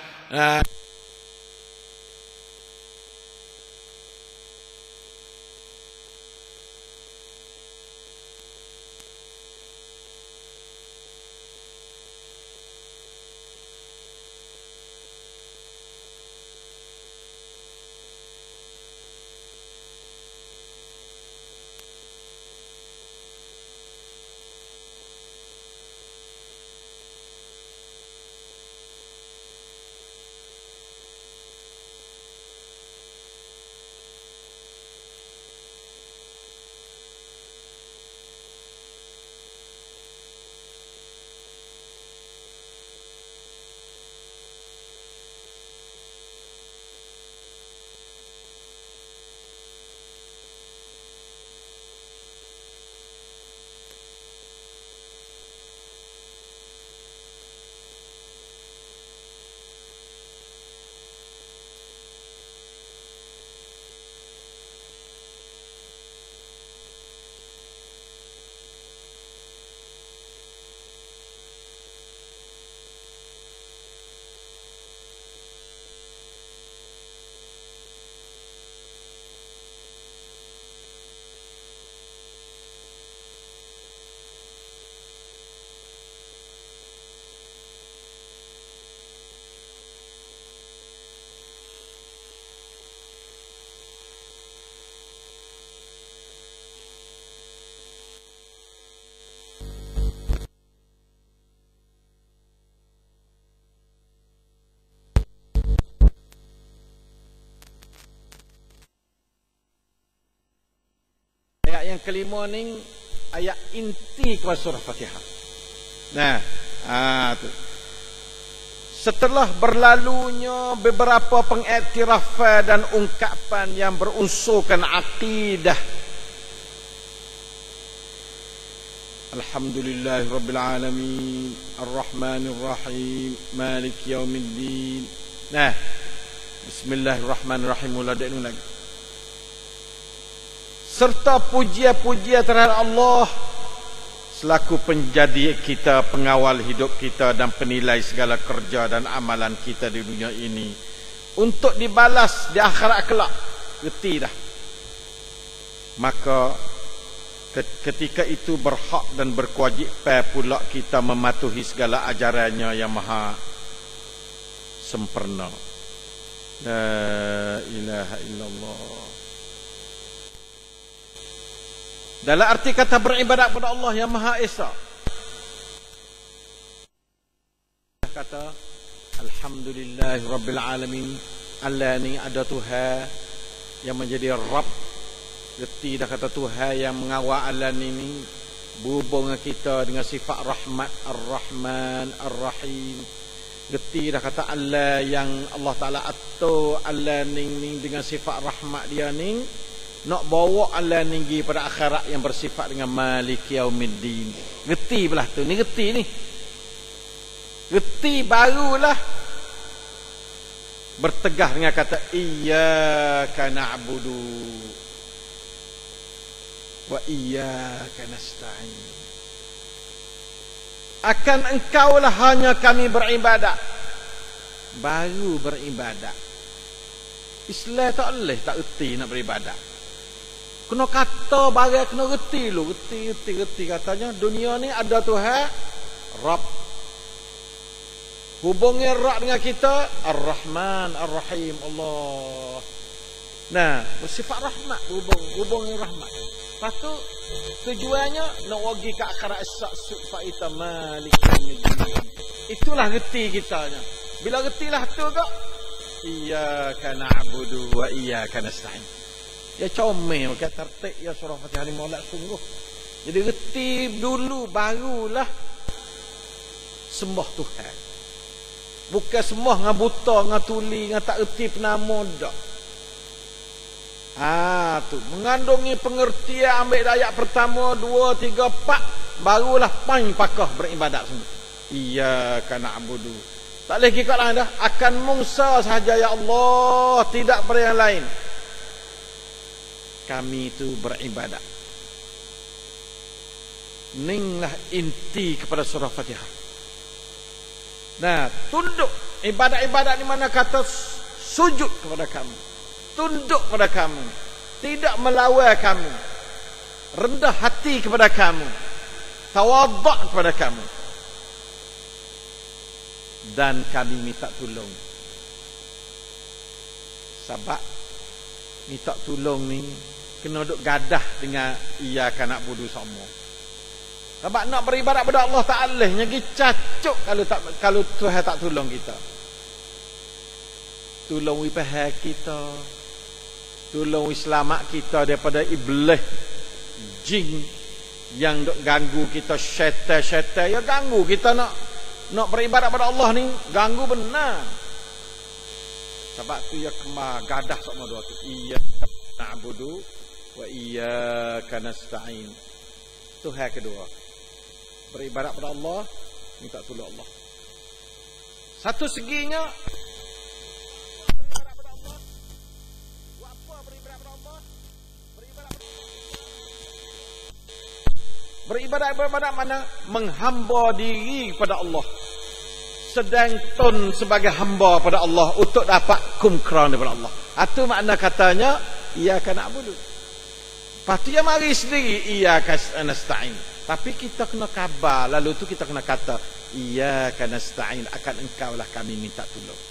yang kelima ni ayat inti kepada surah Fatihah. Nah, tu. Setelah berlalunya beberapa pengiktirafan dan ungkapan yang berunsurkan akidah. Alhamdulillahirabbil alamin, arrahmanir rahim, maliki yaumiddin. Nah, bismillahirrahmanirrahim mulai lagi. Serta pujian-pujian terhadap Allah selaku penjadi kita, pengawal hidup kita dan penilai segala kerja dan amalan kita di dunia ini untuk dibalas di akhirat kelak. Reti dah. Maka Ketika itu berhak dan berkewajipan pula kita mematuhi segala ajarannya yang maha sempurna. La ilaha illallah. Dalam arti kata beribadat kepada Allah yang Maha Esa. Kata Alhamdulillah Rabbil Alamin. Allah ni ada Tuhan yang menjadi Rabb. Reti dah kata Tuhan yang mengawal alam ini, berhubung kita dengan sifat rahmat, Ar-Rahman, Ar-Rahim. Reti dah kata Allah yang Allah Ta'ala atur alam ini dengan sifat rahmat dia ni, nak bawa alam ini pada akhirat yang bersifat dengan Malik Yaumiddin. Reti belah tu, ni reti ni. Reti barulah bertegah dengan kata Iyyaka na'budu wa iyyaka nasta'in. Akan engkaulah hanya kami beribadat. Baru beribadat. Islam tak boleh tak erti nak beribadat. Kena kata barang kena reti lu, reti katanya dunia ni ada Tuhan, Rabb. Hubungnya Rabb dengan kita Ar-Rahman, Ar-Rahim, Allah. Nah, bersifat rahmat, hubungnya rahmat. Lepas tu tujuannya nak pergi ke akhirat as-sa'sud fa'ita Malik Yaumiddin. Itulah reti kitanya. Bila retilah tu kak, Iyyaka na'budu wa iyyaka nasta'in. Ya comel pakai tertib ya surah Fatihah ni molek sungguh. Jadi reti dulu barulah sembah Tuhan. Bukan sembah dengan buta, dengan tuli, dengan tak reti penama dak. Tu mengandungi pengertian, ambil ayat pertama, 2, 3, 4, barulah pakah beribadat semua. Iyyaka na'budu. Tak boleh kikat lah dah. Akan mungsa sahaja ya Allah, tidak pada yang lain. Kami itu beribadat. Inilah inti kepada surah Fatihah. Nah, tunduk ibadat-ibadat di mana kata sujud kepada kamu, tunduk kepada kamu, tidak melawan kamu, rendah hati kepada kamu, tawaduk kepada kamu, dan kami minta tolong. Sebab minta tolong ni kena duk gadah dengan Iyyaka na'budu semua. Sebab nak beribadat kepada Allah Ta'ala nyagi cacuk kalau Tuhan tak tolong kita. Tolong wipah kita, tolong selamat kita daripada iblis, jin yang duk ganggu kita, syaitan ya ganggu kita nak beribadat pada Allah ni, ganggu benar. Sebab tu ya kemar gadah sama dua tu. Iyyaka na'budu wa iyyaka nasta'in. Tuhan kedua. Beribadat pada Allah, minta tolong Allah. Satu seginya beribadat pada Allah. Buat apa beribadat pada Allah? Beribadat mana? Menghamba diri kepada Allah. Sedang tun sebagai hamba pada Allah untuk dapat kumkran daripada Allah. Itu makna katanya Iyyaka na'budu. Lepas tu yang mari sendiri Iyyaka nasta'in. Tapi kita kena khabar, lalu tu kita kena kata Iyyaka nasta'in, akan engkau lah kami minta tolong.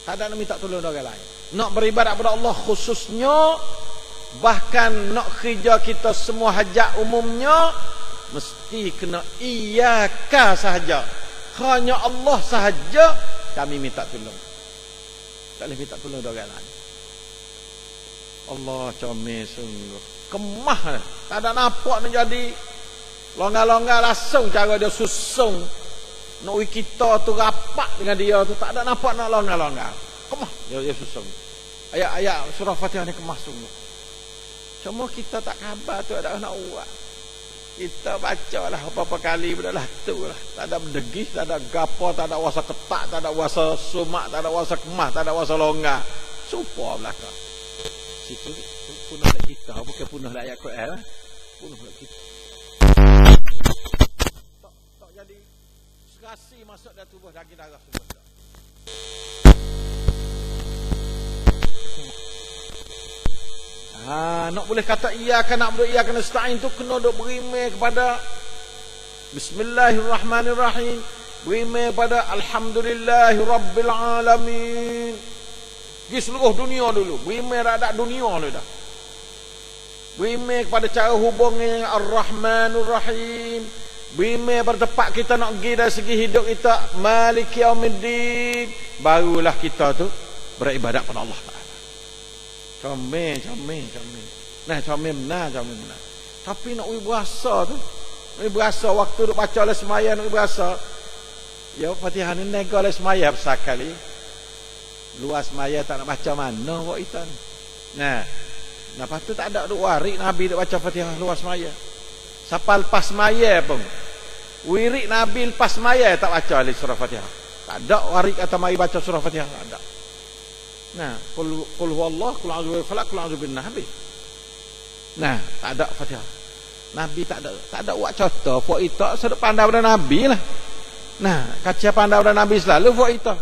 Tak ada nak minta tolong orang lain. Nak beribadat kepada Allah khususnya, bahkan nak kerja kita semua hajat umumnya, mesti kena Iyyaka sahaja. Hanya Allah sahaja kami minta tolong. Tak boleh minta tolong orang lain. Allah comel sungguh. Kemah dah. Tak ada nampak nak jadi longgar-longgar langsung cara dia susung. Nak kita tu rapat dengan dia tu, tak ada nampak nak longgar-longgar. Kemah dia susung. Ayat-ayat surah Fatihah ni kemah sungguh. Cuma kita tak khabar tu ada nak buat. Kita baca lah apa-apa kali dah tu lah. Tak ada berdegis, tak ada gapo, tak ada wasa ketak, tak ada wasa sumak, tak ada wasa kemah, tak ada wasa longgar. Supa belakang. Situ punah dak kita, bukan punah dak ayat Quran. Punah dak kita. Tak jadi serasi masuk dalam tubuh daging darah semua dak. Nak boleh kata iyyaka na'budu wa iyyaka nasta'in tu kena duk berimeh kepada Bismillahirrahmanirrahim, berimeh pada Alhamdulillahirabbil alamin. Di seluruh dunia dulu, berimeh ada dunia dulu dah. Berimeh kepada cara hubungi Ar-Rahmanur Rahim. Berimeh pada tempat kita nak pergi dari segi hidup kita, Maliki Yaumiddin. Barulah kita tu beribadat pada Allah Ta'ala. Comel. Nah, comel benar. Tapi nak berasa tu, berasa waktu duk baca oleh semaya, nak berasa. Ya, Fatihah ni nego oleh semaya besar kali. Luas semaya tak nak baca mana buat kita ni. Nah, lepas tu tak ada duk warik Nabi duk baca Fatihah luas semaya. Siapa lepas semaya pun, wirid Nabi lepas semaya tak baca alif surah Fatihah. Tak ada warik kata mari baca surah Fatihah, tak ada. Nah, qul huwallahu, qul a'udzu birabbil falaq, qul a'udzu binanas. Nah, tak ada Fatihah. Nabi tak ada buat contoh buat itu sedap pandai pada Nabi lah. Nah, kaca pandai pada Nabi selalu buat itu.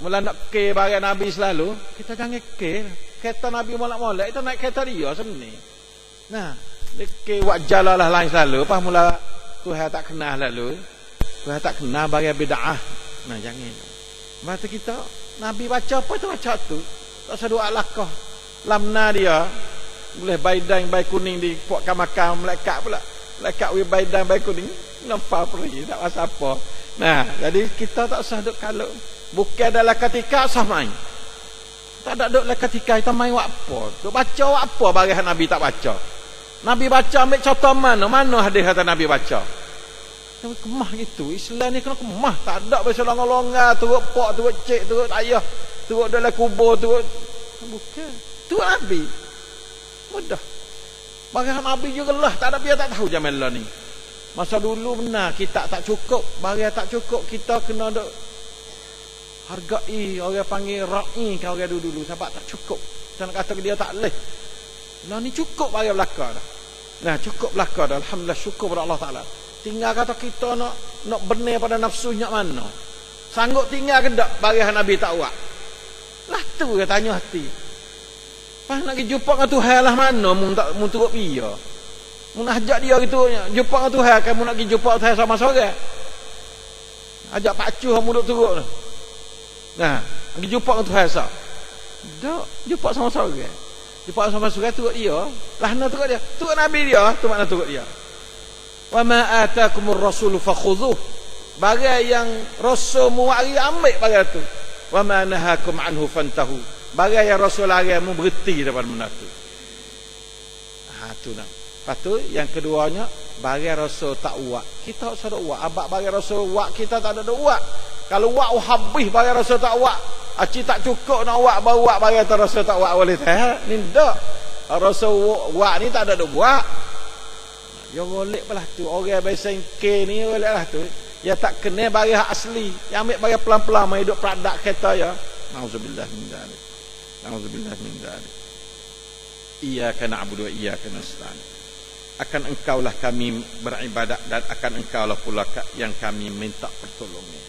Mula nak ke barang Nabi selalu, kita jangan ke. Kereta Nabi molek-molek itu naik kereta dia sebenarnya. Nah, dia ke buat jalan lah lain selalu. Pas mula Tuhan tak kenal lalu. Tuhan tak kenal barang bid'ah. Nah, jangan. Mata kita Nabi baca apa itu baca tu. Tak usah doa lakah. Lamna dia boleh baidang bayi kuning di puakkan makan melekat pula. Melekat we baidang bayi kuning. Nampak pergi tak rasa apa. Nah, jadi kita tak usah duk kalau bukan dalam ketika sah main. Tak ada duk dalam ketika kita main buat apa. Duk baca buat apa barang Nabi tak baca. Nabi baca ambil contoh mana hadis kata Nabi baca. Tapi kemah gitu. Islam ni kena kemah. Tak ada biasa longa-longa, turut pok, turut cik, turut ayah, turut dalam kubur, turut. Bukan. Tu Nabi. Mudah. Barang Nabi juga lah. Tak ada biar tak tahu zaman lah ni. Masa dulu benar kita tak cukup. Barang tak cukup kita kena duk hargai. Orang panggil ra'i ke orang dulu. Sebab tak cukup. Kita nak kata dia tak boleh. Lah ni cukup barang belakang dah. Nah, cukup belakang dah. Alhamdulillah syukur pada Allah Ta'ala. Tinggal kata kita nak benar pada nafsunya mana. Sanggup tinggal ke tak barang Nabi tak buat. Lah tu dia tanya hati. Pas nak pergi jumpa dengan Tuhan lah mana mu turut dia. Mu nak ajak dia gitu jumpa dengan Tuhan, kamu nak pergi jumpa Tuhan sama seorang. Ajak pak cuh mu duk turut. Nah, pergi jumpa dengan Tuhan sah. Tak, jumpa sama seorang. Jumpa sama seorang turut dia. Lah nak turut dia. Turut Nabi dia, tu makna turut dia. Wa ma atakumur rasulu fakhudhuh. Barang yang Rasul muwari ambil barang tu. Wa ma nahakum anhu fantahu. Barang yang Rasul larang mu berhenti daripada benda tu. Tu nak. Lepas tu yang keduanya barang Rasul tak buat. Kita tak usah buat. Abak barang Rasul buat kita tak ada buat. Kalau buat habis barang Rasul tak buat. Aci tak cukup nak buat baru buat barang tu Rasul tak buat boleh tak? Ni tak. Rasul buat ni tak ada buat. Ya golek belah tu. Orang biasa ke ni golek lah tu. Ya tak kena barang asli. Yang ambil barang pelan-pelan mai duk produk kereta ya. Nauzubillah min dzalik. Nauzubillah min dzalik. Iyyaka na'budu wa iyyaka nasta'in. Akan engkaulah kami beribadat dan akan engkaulah pula yang kami minta pertolongan.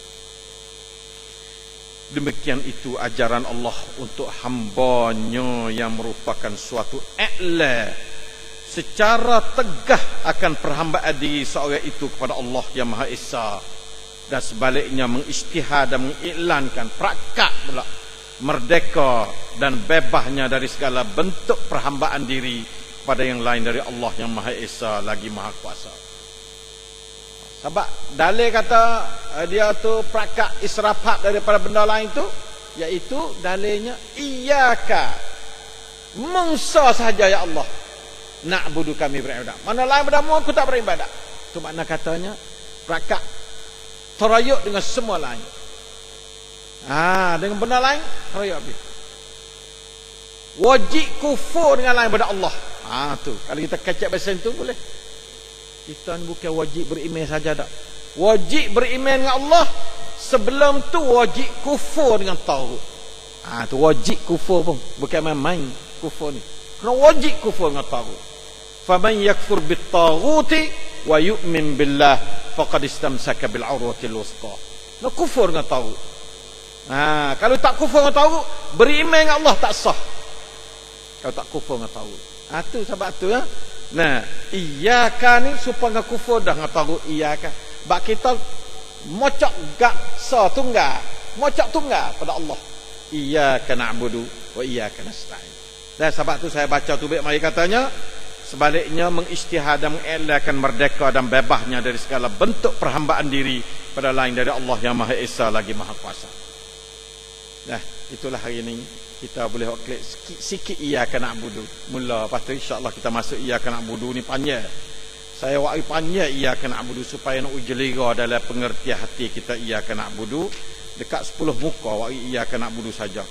Demikian itu ajaran Allah untuk hamba-Nya yang merupakan suatu i'la secara tegah akan perhambaan diri seorang itu kepada Allah yang Maha Esa, dan sebaliknya mengistihad dan mengiklankan prakat pula merdeka dan bebasnya dari segala bentuk perhambaan diri kepada yang lain dari Allah yang Maha Esa lagi Maha Kuasa. Sebab dalil kata dia tu prakat israfat daripada benda lain tu, iaitu dalilnya iyyaka mengsa sahaja ya Allah na'budu kami beribadat. Mana lain padamu aku tak beribadat. Itu makna katanya prakat terayuk dengan semua lain. Dengan benda lain terayuk habis. Wajib kufur dengan lain pada Allah. Tu kalau kita kecap bahasa itu boleh. Kita ni bukan wajib beriman saja tak. Wajib beriman dengan Allah, sebelum tu wajib kufur dengan taghut. Tu wajib kufur pun, bukan main-main kufur ni. Kena wajib kufur dengan taghut. Faman yakfur bit-taghuti wa yu'min billah faqad istamsaka bil 'urwatil wusta. Nak kufur dengan taghut. Kalau tak kufur dengan taghut, beriman dengan Allah tak sah. Kau tak kufur dengan tagut. Tu sebab tu ya. Nah, iyyaka ni supaya kufur dah dengan tagut iyyaka. Bak kita mocok gak tunggal. Mocok tunggal pada Allah. Iyyaka na'budu wa iyyaka nasta'in. Dan sebab tu saya baca tu baik mari katanya sebaliknya mengistihad dan mengelakkan merdeka dan bebasnya dari segala bentuk perhambaan diri pada lain dari Allah yang Maha Esa lagi Maha Kuasa. Nah, itulah hari ini kita boleh klik sikit iyyaka na'budu. Mula lepas tu insya-Allah kita masuk iyyaka na'budu ni panjang. Saya waktu panjang iyyaka na'budu supaya nak ujeliga dalam pengertian hati kita iyyaka na'budu dekat 10 muka waktu iyyaka na'budu saja.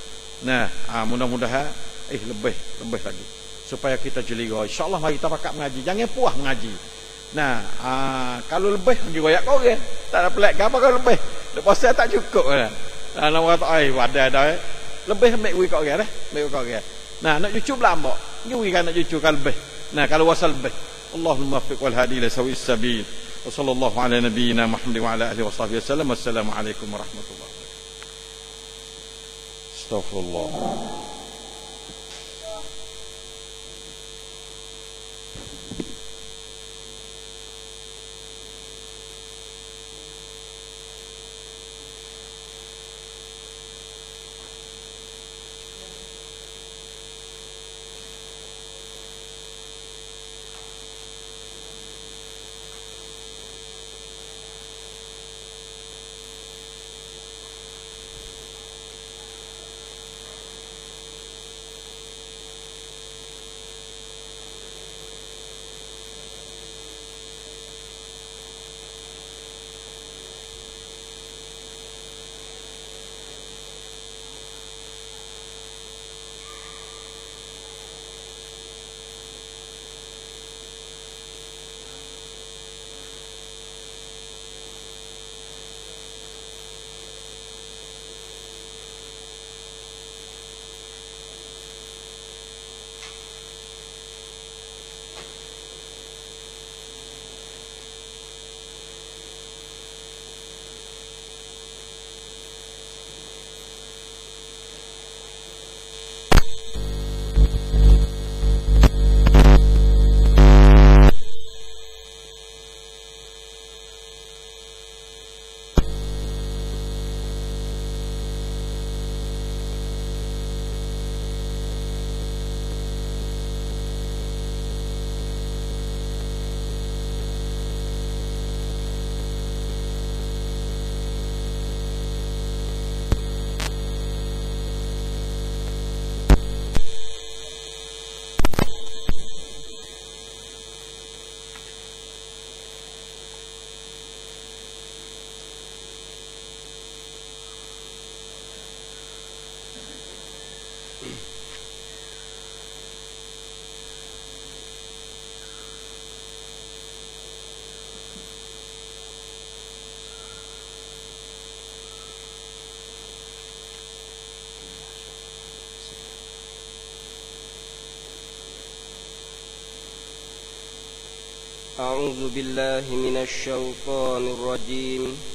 Nah, mudah-mudahan lebih lagi supaya kita jeliga. Insya-Allah mari kita pakat mengaji. Jangan puas mengaji. Nah, kalau lebih pergi royak kau orang. Tak ada pelik apa kalau lebih. Lepas saya tak cukup dah. Nama kata wadah dah. Lebih ambil wi kau orang dah. Ambil kau orang. Nah, nak cucu belambak. Wi kan nak cucu kalau lebih. Nah, kalau wasal lebih. Allahumma muwaffiq wal hadi ila sawis sabil. Wa sallallahu ala nabiyyina Muhammad wa ala alihi wa sahbihi wasallam. Wassalamualaikum warahmatullahi wabarakatuh. Astaghfirullah. أعوذ بالله من الشيطان الرجيم